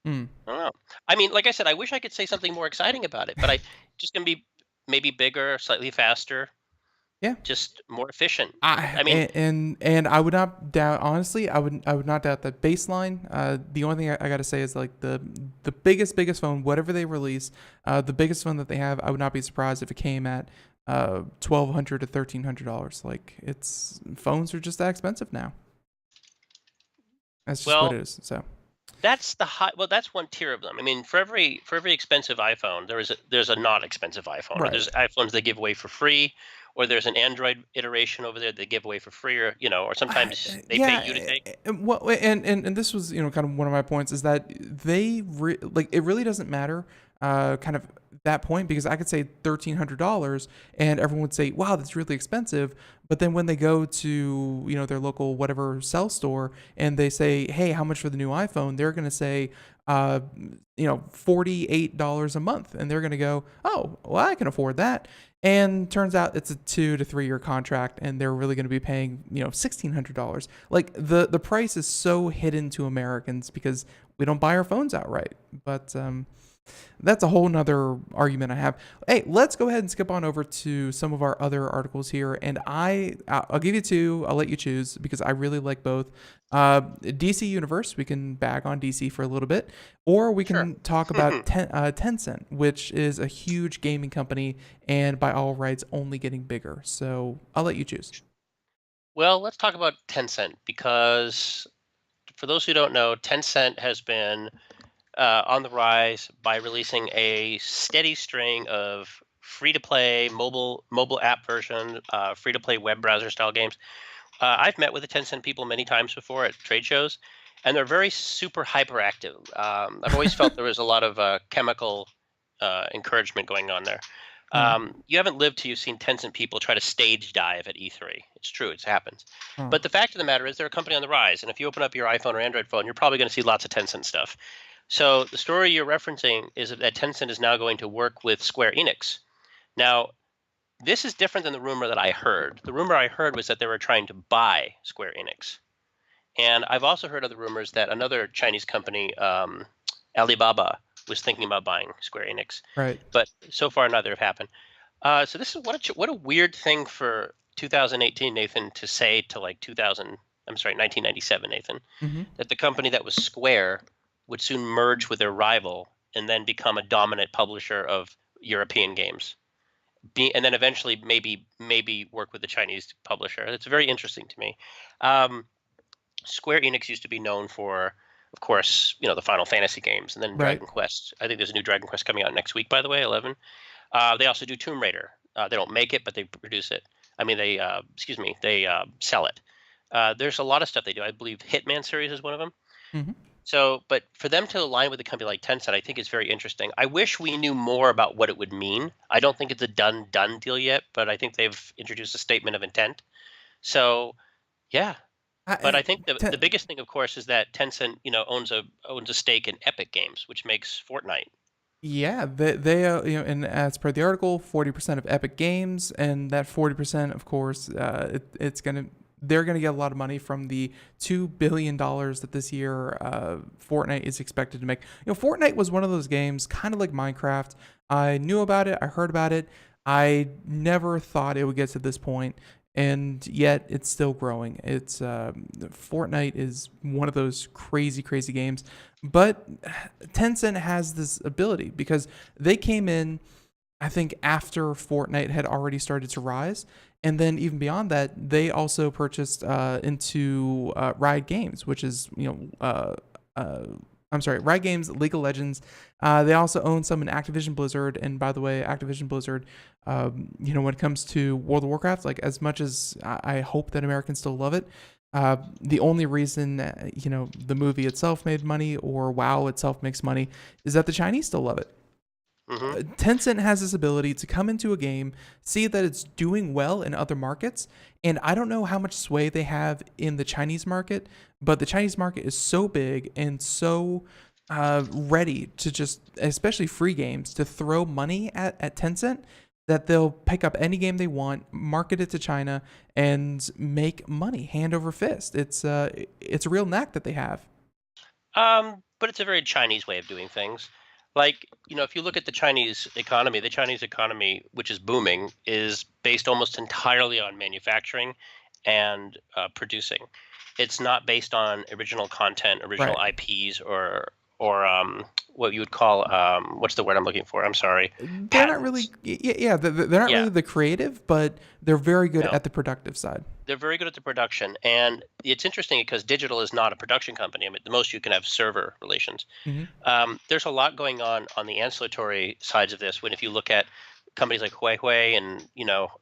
I don't know. I mean, like I said, I wish I could say something more exciting about it, but just going to be maybe bigger, slightly faster. Yeah, just more efficient. I mean, and I would not doubt. Honestly, I would not doubt that baseline. The only thing I got to say is like the biggest phone, whatever they release, the biggest phone that they have, I would not be surprised if it came at $1,200 to $1,300. Like phones are just that expensive now. That's just what it is. So. That's that's one tier of them. I mean, for every expensive iPhone, there's a not expensive iPhone. Right. Or there's iPhones they give away for free, or there's an Android iteration over there they give away for free, or or sometimes they pay you to take. Well, and this was kind of one of my points is that it really doesn't matter kind of that point, because I could say $1,300 and everyone would say, wow, that's really expensive. But then when they go to, their local whatever cell store and they say, hey, how much for the new iPhone? They're going to say, $48 a month. And they're going to go, oh, well, I can afford that. And turns out it's a 2 to 3 year contract and they're really going to be paying, $1,600. Like the price is so hidden to Americans because we don't buy our phones outright. But, that's a whole nother argument I have. Hey, let's go ahead and skip on over to some of our other articles here. And I'll give you two. I'll let you choose because I really like both. DC Universe, we can bag on DC for a little bit. Or we can talk about Tencent, which is a huge gaming company and by all rights only getting bigger. So I'll let you choose. Well, let's talk about Tencent because for those who don't know, Tencent has been on the rise by releasing a steady string of free-to-play mobile app version, free-to-play web browser-style games. I've met with the Tencent people many times before at trade shows, and they're very super hyperactive. I've always felt there was a lot of chemical encouragement going on there. You haven't lived till you've seen Tencent people try to stage dive at E3. It's true, it happens. Huh. But the fact of the matter is they're a company on the rise. And if you open up your iPhone or Android phone, you're probably going to see lots of Tencent stuff. So the story you're referencing is that Tencent is now going to work with Square Enix. Now, this is different than the rumor that I heard. The rumor I heard was that they were trying to buy Square Enix. And I've also heard other rumors that another Chinese company, Alibaba, was thinking about buying Square Enix. Right. But so far, neither have happened. So this is what a weird thing for 2018, Nathan, to say to like 1997, Nathan, that the company that was Square would soon merge with their rival and then become a dominant publisher of European games, and then eventually maybe work with the Chinese publisher. It's very interesting to me. Square Enix used to be known for, of course, the Final Fantasy games, and then Dragon Quest. I think there's a new Dragon Quest coming out next week, by the way, 11. They also do Tomb Raider. They don't make it, but they produce it. I mean, they sell it. There's a lot of stuff they do. I believe Hitman series is one of them. So, but for them to align with a company like Tencent, I think is very interesting. I wish we knew more about what it would mean. I don't think it's a done deal yet, but I think they've introduced a statement of intent. So, yeah. But I think the biggest thing, of course, is that Tencent, owns a stake in Epic Games, which makes Fortnite. Yeah, they and as per the article, 40% of Epic Games, and that 40%, of course, they're gonna get a lot of money from the $2 billion that this year Fortnite is expected to make. Fortnite was one of those games, kind of like Minecraft. I knew about it, I heard about it. I never thought it would get to this point, and yet it's still growing. It's Fortnite is one of those crazy games, but Tencent has this ability because they came in, I think, after Fortnite had already started to rise. And then even beyond that, they also purchased into Riot Games, which is, Riot Games, League of Legends. They also own some in Activision Blizzard. And by the way, Activision Blizzard, when it comes to World of Warcraft, like as much as I hope that Americans still love it, the only reason, the movie itself made money or WoW itself makes money is that the Chinese still love it. Tencent has this ability to come into a game, see that it's doing well in other markets, and I don't know how much sway they have in the Chinese market, but the Chinese market is so big and so ready to just, especially free games, to throw money at Tencent that they'll pick up any game they want, market it to China, and make money hand over fist. It's a real knack that they have. But it's a very Chinese way of doing things. Like, if you look at the Chinese economy, which is booming, is based almost entirely on manufacturing and producing. It's not based on original content, original IPs, or what you would call what's the word I'm looking for? I'm sorry. They're not really, they're not really the creative, but they're very good at the productive side. They're very good at the production, and it's interesting because digital is not a production company. I mean, the most you can have server relations. There's a lot going on the ancillary sides of this. If you look at companies like Huawei and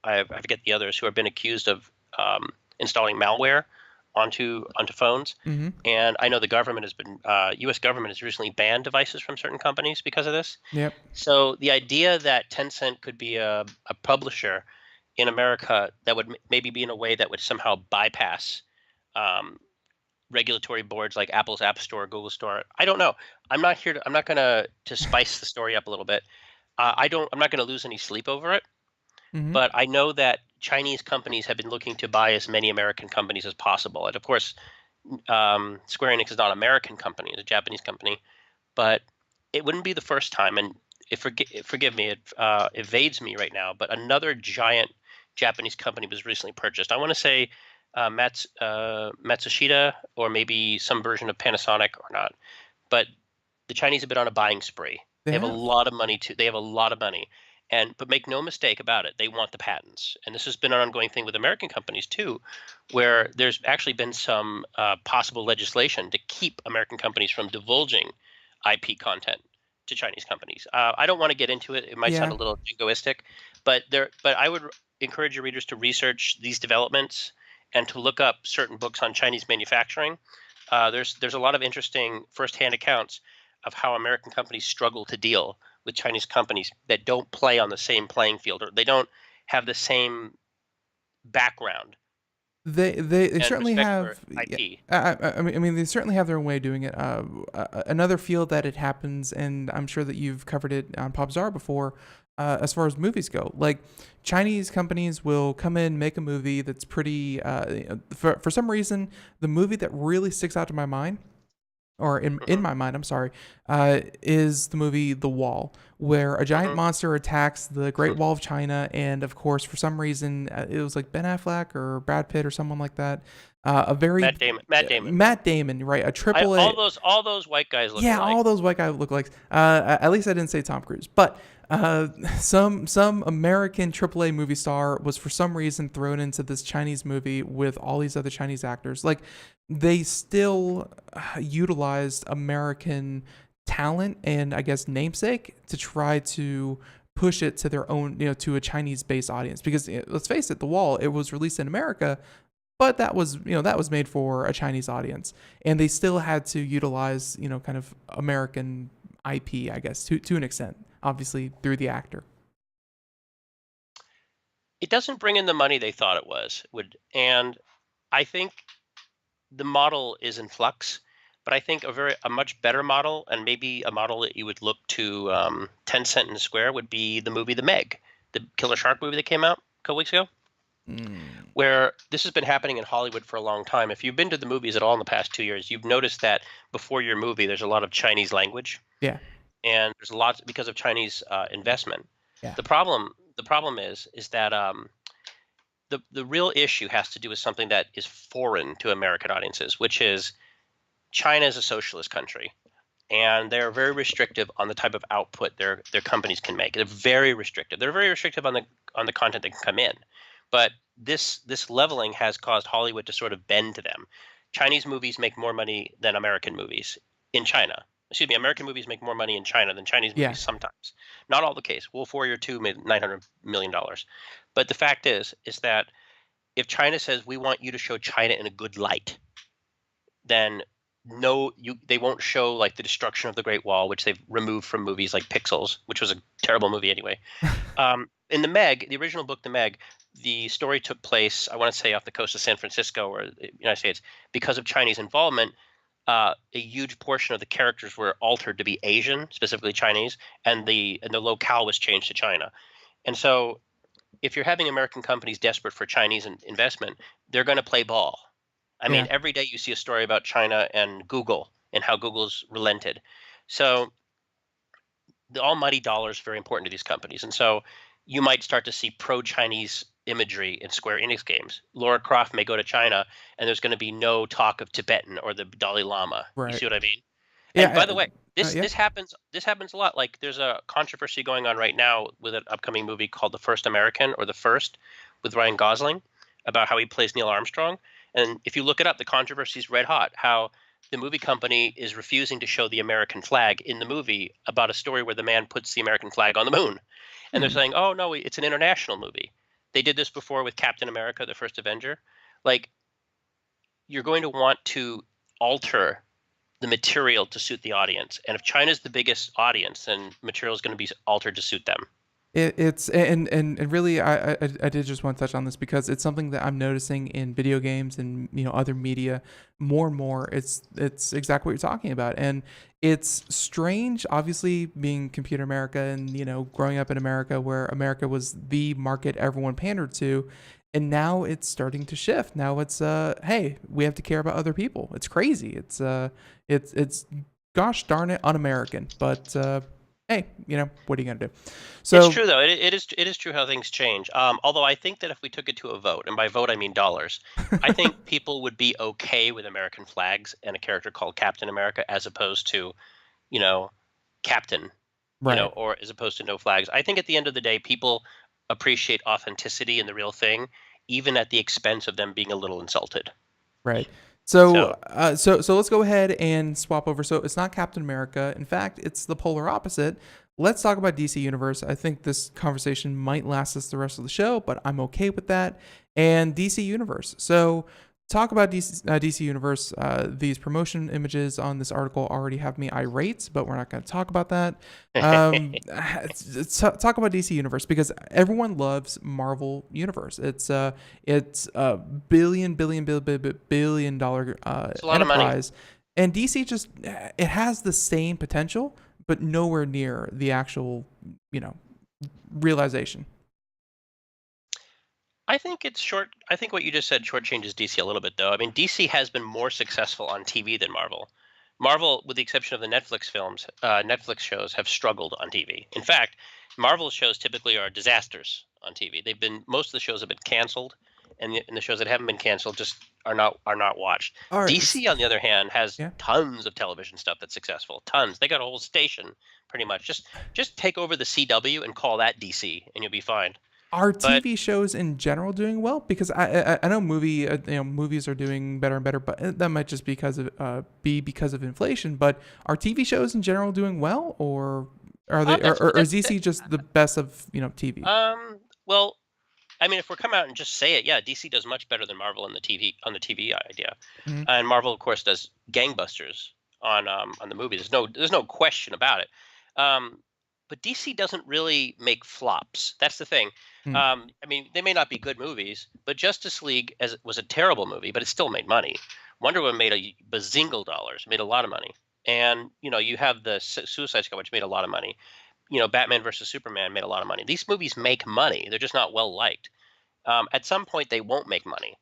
I forget the others who have been accused of installing malware onto phones, and I know the government has been U.S. government has recently banned devices from certain companies because of this. Yep. So the idea that Tencent could be a publisher in America that would maybe be in a way that would somehow bypass regulatory boards like Apple's App Store, Google Store. I don't know. I'm not going to spice the story up a little bit. I'm not going to lose any sleep over it. But I know that Chinese companies have been looking to buy as many American companies as possible. And of course, Square Enix is not an American company; it's a Japanese company. But it wouldn't be the first time. And forgive me, it evades me right now. But another giant Japanese company was recently purchased. I want to say Matsushita, or maybe some version of Panasonic or not. But the Chinese have been on a buying spree. They have a lot of money too. They have a lot of money. But make no mistake about it, they want the patents. And this has been an ongoing thing with American companies too, where there's actually been some possible legislation to keep American companies from divulging IP content to Chinese companies. I don't want to get into it. It might sound a little jingoistic, but I would encourage your readers to research these developments and to look up certain books on Chinese manufacturing. There's a lot of interesting firsthand accounts of how American companies struggle to deal with Chinese companies that don't play on the same playing field, or they don't have the same background They and certainly respect for have. Yeah, IP. I mean, they certainly have their own way of doing it. Another field that it happens, and I'm sure that you've covered it on Popzara before, as far as movies go. Like Chinese companies will come in, make a movie that's pretty. For some reason, the movie that really sticks out to my mind, or in my mind, I'm sorry, is the movie The Wall, where a giant monster attacks the Great Wall of China, and of course, for some reason, it was like Ben Affleck or Brad Pitt or someone like that. A very Matt Damon, right? A triple A. All those white guys look Yeah, alike. all those white guys look like. At least I didn't say Tom Cruise, but some American AAA movie star was for some reason thrown into this Chinese movie with all these other Chinese actors. Like they still utilized American talent and I guess namesake to try to push it to their own, to a Chinese-based audience. Because let's face it, The Wall, it was released in America, but that was made for a Chinese audience, and they still had to utilize, kind of American IP, I guess, to an extent, obviously through the actor. It doesn't bring in the money they thought it would, and I think the model is in flux. But I think a much better model, and maybe a model that you would look to Tencent and Square, would be the movie The Meg, the killer shark movie that came out a couple weeks ago. Where this has been happening in Hollywood for a long time. If you've been to the movies at all in the past 2 years, you've noticed that before your movie, there's a lot of Chinese language. Yeah. And there's a lot because of Chinese investment. Yeah. The problem is that the real issue has to do with something that is foreign to American audiences, which is China is a socialist country, and they're very restrictive on the type of output their companies can make. They're very restrictive. They're very restrictive on the content that can come in. But this leveling has caused Hollywood to sort of bend to them. Chinese movies make more money than American movies in China. Excuse me, American movies make more money in China than Chinese movies sometimes. Not all the case. Wolf Warrior 2 made $900 million. But the fact is that if China says, we want you to show China in a good light, then they won't show like the destruction of the Great Wall, which they've removed from movies like Pixels, which was a terrible movie anyway. In The Meg, the original book, The Meg, the story took place, I want to say, off the coast of San Francisco or the United States. Because of Chinese involvement, a huge portion of the characters were altered to be Asian, specifically Chinese, and the locale was changed to China. And so if you're having American companies desperate for Chinese investment, they're going to play ball. I mean, every day you see a story about China and Google and how Google's relented. So the almighty dollar is very important to these companies. And so you might start to see pro-Chinese imagery in Square Enix games. Lara Croft may go to China, and there's going to be no talk of Tibetan or the Dalai Lama. Right. You see what I mean? Yeah, And by the way, this happens a lot. Like there's a controversy going on right now with an upcoming movie called The First American, or The First, with Ryan Gosling, about how he plays Neil Armstrong. And if you look it up, the controversy is red hot. How the movie company is refusing to show the American flag in the movie about a story where the man puts the American flag on the moon. And they're saying, oh, no, it's an international movie. They did this before with Captain America, the First Avenger. Like, you're going to want to alter the material to suit the audience. And if China's the biggest audience, then material is going to be altered to suit them. It's and really I did just want to touch on this because it's something that I'm noticing in video games and other media more and more. It's exactly what you're talking about, and it's strange, obviously, being Computer America and growing up in America, where America was the market everyone pandered to, and now it's starting to shift. Now it's hey, we have to care about other people. It's crazy. It's gosh darn it un-American, but hey, what are you gonna do? So it's true though. It is true how things change. Although I think that if we took it to a vote, and by vote I mean dollars, I think people would be okay with American flags and a character called Captain America as opposed to, Captain, right. or as opposed to no flags. I think at the end of the day, people appreciate authenticity and the real thing, even at the expense of them being a little insulted. Right. So let's go ahead and swap over. So it's not Captain America. In fact, it's the polar opposite. Let's talk about DC Universe. I think this conversation might last us the rest of the show, but I'm okay with that. And DC Universe. So talk about DC Universe. These promotion images on this article already have me irate, but we're not going to talk about that. Talk about DC Universe because everyone loves Marvel Universe. It's a billion dollar It's a lot of money. enterprise, and DC just it has the same potential, but nowhere near the actual realization. I think it's short. I think what you just said shortchanges DC a little bit, though. I mean, DC has been more successful on TV than Marvel. Marvel, with the exception of the Netflix films, Netflix shows have struggled on TV. In fact, Marvel shows typically are disasters on TV. Most of the shows have been canceled, and the shows that haven't been canceled just are not watched. All right. DC, on the other hand, has Yeah. tons of television stuff that's successful. Tons. They got a whole station, pretty much. Just take over the CW and call that DC, and you'll be fine. Are But TV shows in general doing well? Because I know movies are doing better and better, but that might just be because of inflation. But are TV shows in general doing well, or are they, or is DC just the best of TV? Well, I mean, if we're coming out and just say it, yeah, DC does much better than Marvel on the TV idea, Mhm. and Marvel, of course, does gangbusters on the movie. There's no question about it. But DC doesn't really make flops. That's the thing. Hmm. I mean, they may not be good movies, but Justice League was a terrible movie, but it still made money. Wonder Woman made a bazingle dollars, made a lot of money, and you have the Suicide Squad, which made a lot of money. Batman versus Superman made a lot of money. These movies make money. They're just not well liked. At some point, they won't make money.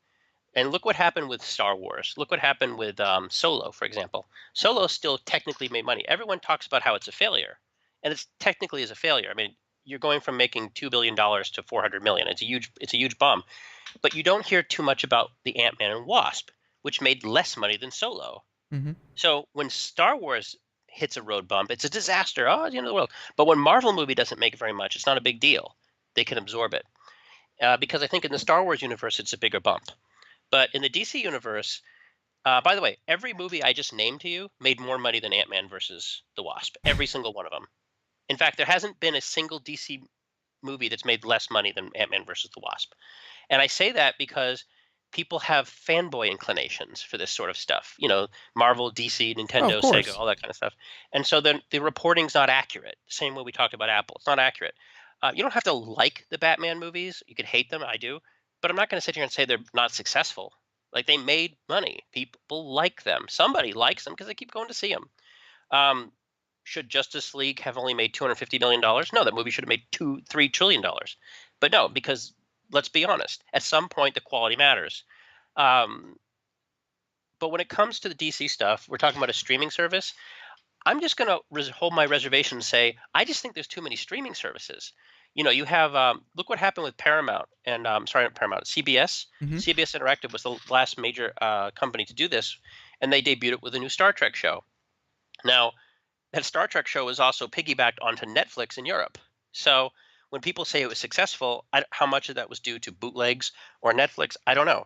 And look what happened with Star Wars. Look what happened with Solo, for example. Solo still technically made money. Everyone talks about how it's a failure, and it's technically is a failure. I mean, you're going from making $2 billion to $400 million. It's a huge bomb. But you don't hear too much about the Ant-Man and Wasp, which made less money than Solo. Mhm. So when Star Wars hits a road bump, it's a disaster. Oh, it's the end of the world. But when Marvel movie doesn't make very much, it's not a big deal. They can absorb it. Because I think in the Star Wars universe, it's a bigger bump. But in the DC universe, by the way, every movie I just named to you made more money than Ant-Man versus the Wasp. Every single one of them. In fact, there hasn't been a single DC movie that's made less money than Ant-Man versus the Wasp. And I say that because people have fanboy inclinations for this sort of stuff. Marvel, DC, Nintendo, course. Sega, all that kind of stuff. And so then the reporting's not accurate. The same way we talked about Apple. It's not accurate. You don't have to like the Batman movies. You could hate them. I do. But I'm not going to sit here and say they're not successful. Like, they made money. People like them. Somebody likes them because they keep going to see them. Should Justice League have only made $250 million? No, that movie should have made $3 trillion. But no, because let's be honest, at some point the quality matters. But when it comes to the DC stuff, we're talking about a streaming service. I'm just going to hold my reservation and say, I just think there's too many streaming services. You have look what happened with Paramount and sorry, not Paramount, CBS. Mhm. CBS Interactive was the last major company to do this, and they debuted it with a new Star Trek show. Now, that Star Trek show was also piggybacked onto Netflix in Europe. So when people say it was successful, how much of that was due to bootlegs or Netflix, I don't know.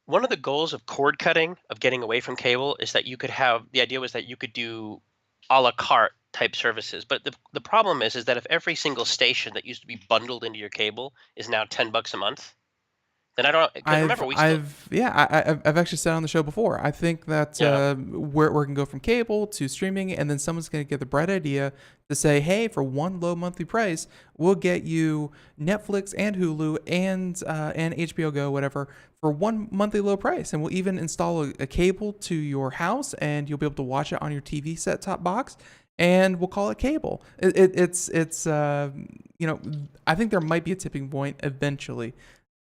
One of the goals of cord cutting, of getting away from cable, is that the idea was that you could do a la carte type services. But the problem is that if every single station that used to be bundled into your cable is now $10 a month, then I don't. 'Cause remember, I've actually said on the show before. I think that we're going to go from cable to streaming, and then someone's going to get the bright idea to say, "Hey, for one low monthly price, we'll get you Netflix and Hulu and HBO Go, whatever, for one monthly low price, and we'll even install a cable to your house, and you'll be able to watch it on your TV set-top box." And we'll call it cable. It's I think there might be a tipping point eventually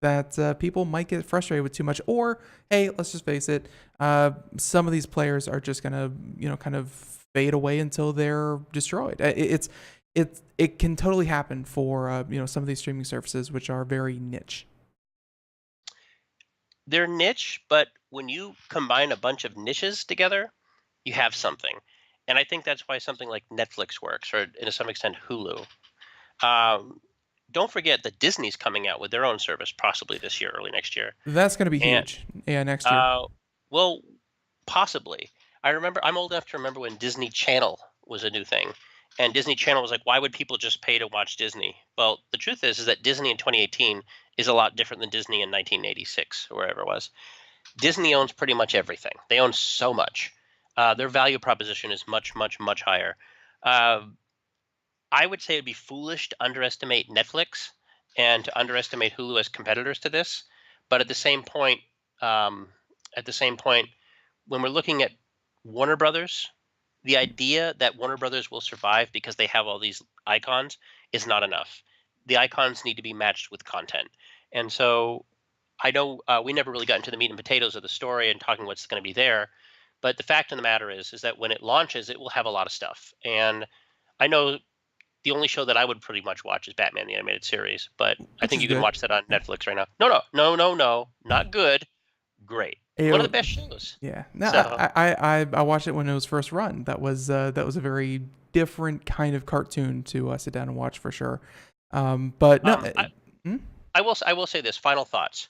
that people might get frustrated with too much, or hey, let's just face it, some of these players are just gonna kind of fade away until they're destroyed. It can totally happen for some of these streaming services which are very niche. They're niche, but when you combine a bunch of niches together, you have something. And I think that's why something like Netflix works, or to some extent Hulu. Don't forget that Disney's coming out with their own service possibly this year, early next year. That's going to be huge. Yeah, next year. Well, possibly. I'm old enough to remember when Disney Channel was a new thing. And Disney Channel was like, why would people just pay to watch Disney? Well, the truth is that Disney in 2018 is a lot different than Disney in 1986 or wherever it was. Disney owns pretty much everything. They own so much. Their value proposition is much, much, much higher. I would say it'd be foolish to underestimate Netflix and to underestimate Hulu as competitors to this. But at the same point, when we're looking at Warner Brothers, the idea that Warner Brothers will survive because they have all these icons is not enough. The icons need to be matched with content. And so I know we never really got into the meat and potatoes of the story and talking what's going to be there. But the fact of the matter is that when it launches, it will have a lot of stuff. And I know the only show that I would pretty much watch is Batman the Animated Series, but I think you can watch that on Netflix right now. No, not good, great. One of the best shows. Yeah, no, So, I watched it when it was first run. That was a very different kind of cartoon to sit down and watch for sure. But no, I will say this. Final thoughts.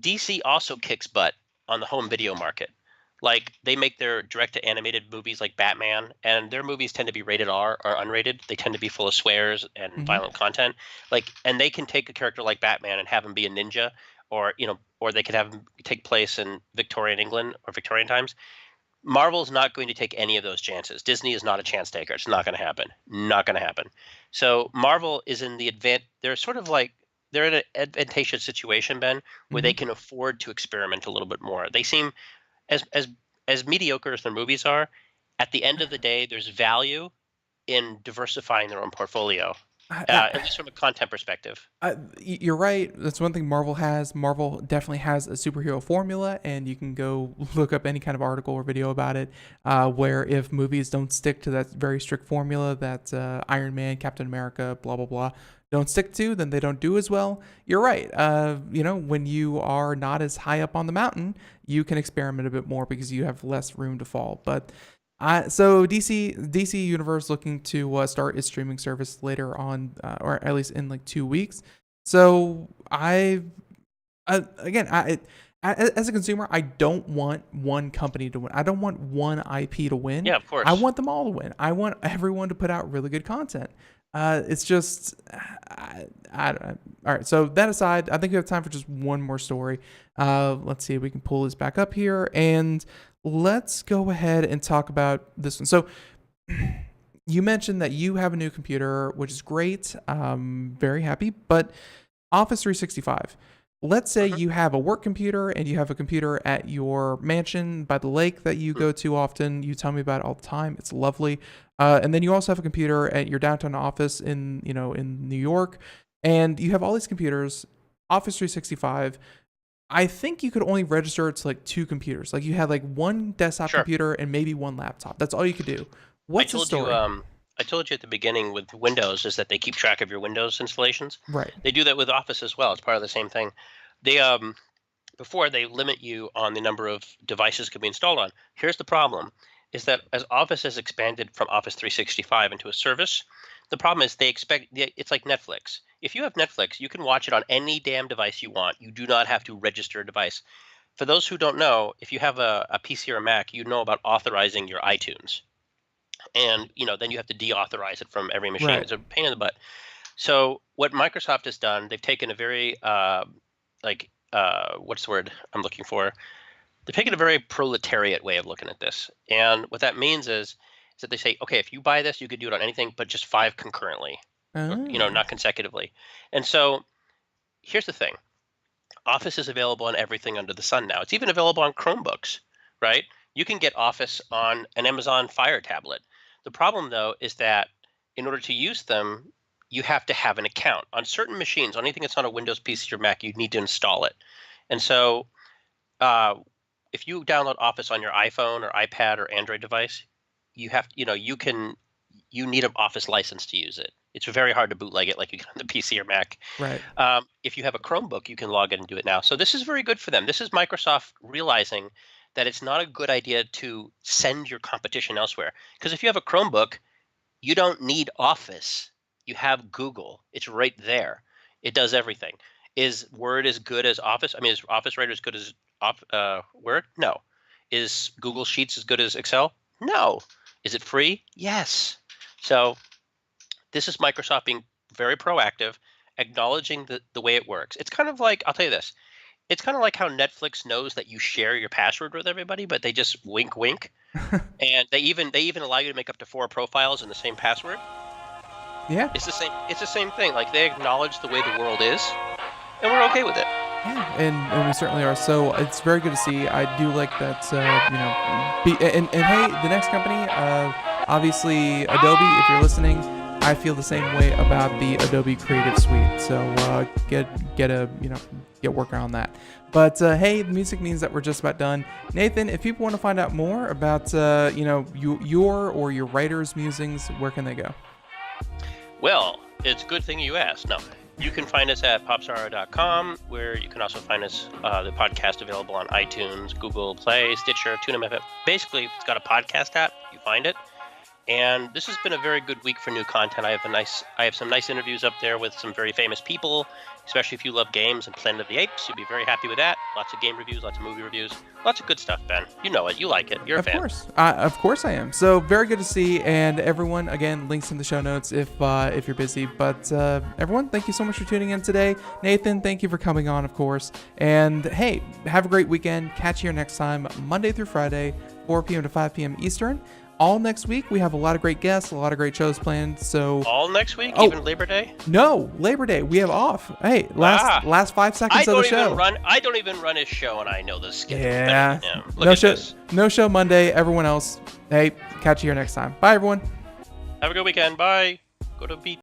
DC also kicks butt on the home video market. Like, they make their direct-to-animated movies like Batman, and their movies tend to be rated R or unrated. They tend to be full of swears and violent content. And they can take a character like Batman and have him be a ninja, or they could have him take place in Victorian England or Victorian times. Marvel's not going to take any of those chances. Disney is not a chance taker. It's not going to happen. Not going to happen. So Marvel is in the they're in an advantageous situation, Ben, where they can afford to experiment a little bit more. They seem as mediocre as their movies are, at the end of the day, there's value in diversifying their own portfolio, at least from a content perspective. You're right. That's one thing Marvel has. Marvel definitely has a superhero formula, and you can go look up any kind of article or video about it, where if movies don't stick to that very strict formula that Iron Man, Captain America, blah, blah, blah, don't stick to, then they don't do as well. You're right. When you are not as high up on the mountain, you can experiment a bit more because you have less room to fall. But so DC Universe looking to start its streaming service later on, or at least in like 2 weeks. So as a consumer, I don't want one company to win. I don't want one IP to win. Yeah, of course. I want them all to win. I want everyone to put out really good content. It's just, I don't know. All right. So that aside, I think we have time for just one more story. Let's see if we can pull this back up here, and let's go ahead and talk about this one. So you mentioned that you have a new computer, which is great. Very happy. But Office 365. Let's say you have a work computer and you have a computer at your mansion by the lake that you go to often. You tell me about it all the time. It's lovely. And then you also have a computer at your downtown office in New York, and you have all these computers. Office 365. I think you could only register it to like 2 computers. Like you had like one desktop computer and maybe one laptop. That's all you could do. What's the story? I told you at the beginning with Windows is that they keep track of your Windows installations. Right. They do that with Office as well. It's part of the same thing. They before they limit you on the number of devices can be installed on. Here's the problem: is that as Office has expanded from Office 365 into a service, the problem is it's like Netflix. If you have Netflix, you can watch it on any damn device you want. You do not have to register a device. For those who don't know, if you have a PC or a Mac, you know about authorizing your iTunes. And then you have to deauthorize it from every machine. Right. It's a pain in the butt. So what Microsoft has done, they've taken a very what's the word I'm looking for? They've taken a very proletariat way of looking at this. And what that means is that they say, okay, if you buy this, you could do it on anything, but just 5 concurrently, not consecutively. And so here's the thing: Office is available on everything under the sun now. It's even available on Chromebooks, right? You can get Office on an Amazon Fire tablet. The problem, though, is that in order to use them, you have to have an account. On certain machines, on anything that's on a Windows PC or Mac, you need to install it. And so if you download Office on your iPhone or iPad or Android device, you have you need an Office license to use it. It's very hard to bootleg it like you can on the PC or Mac. Right. If you have a Chromebook, you can log in and do it now. So this is very good for them. This is Microsoft realizing that it's not a good idea to send your competition elsewhere. Because if you have a Chromebook, you don't need Office. You have Google. It's right there. It does everything. Is Word as good as Office? I mean, is Office Writer as good as Word? No. Is Google Sheets as good as Excel? No. Is it free? Yes. So this is Microsoft being very proactive acknowledging the way it works. It's kind of like, I'll tell you this. It's kind of like how Netflix knows that you share your password with everybody, but they just wink, wink, and they even allow you to make up to 4 profiles in the same password. Yeah. It's the same. It's the same thing. Like they acknowledge the way the world is, and we're okay with it. Yeah, and we certainly are. So it's very good to see. I do like that. And hey, the next company, obviously Adobe. If you're listening, I feel the same way about the Adobe Creative Suite. So get working on that. But hey, the music means that we're just about done. Nathan, if people want to find out more about your or your writer's musings, where can they go? Well, it's a good thing you asked. No, you can find us at popzara.com, where you can also find us, the podcast available on iTunes, Google Play, Stitcher, TuneIn FM. Basically, if it's got a podcast app, you find it. And this has been a very good week for new content. I have some nice interviews up there with some very famous people, especially if you love games and Planet of the Apes. You'll be very happy with that. Lots of game reviews, lots of movie reviews, lots of good stuff, Ben. You know it. You like it. You're a fan. Of course I am. So very good to see. And everyone, again, links in the show notes if you're busy. But everyone, thank you so much for tuning in today. Nathan, thank you for coming on, of course. And hey, have a great weekend. Catch you here next time, Monday through Friday, 4 p.m. to 5 p.m. Eastern. All next week, we have a lot of great guests, a lot of great shows planned. So all next week, even Labor Day? No, Labor Day we have off. Hey, last 5 seconds of the show. I don't even run his show, and I know this schedule. Yeah, This. No show Monday. Everyone else, hey, catch you here next time. Bye, everyone. Have a good weekend. Bye. Go to beach.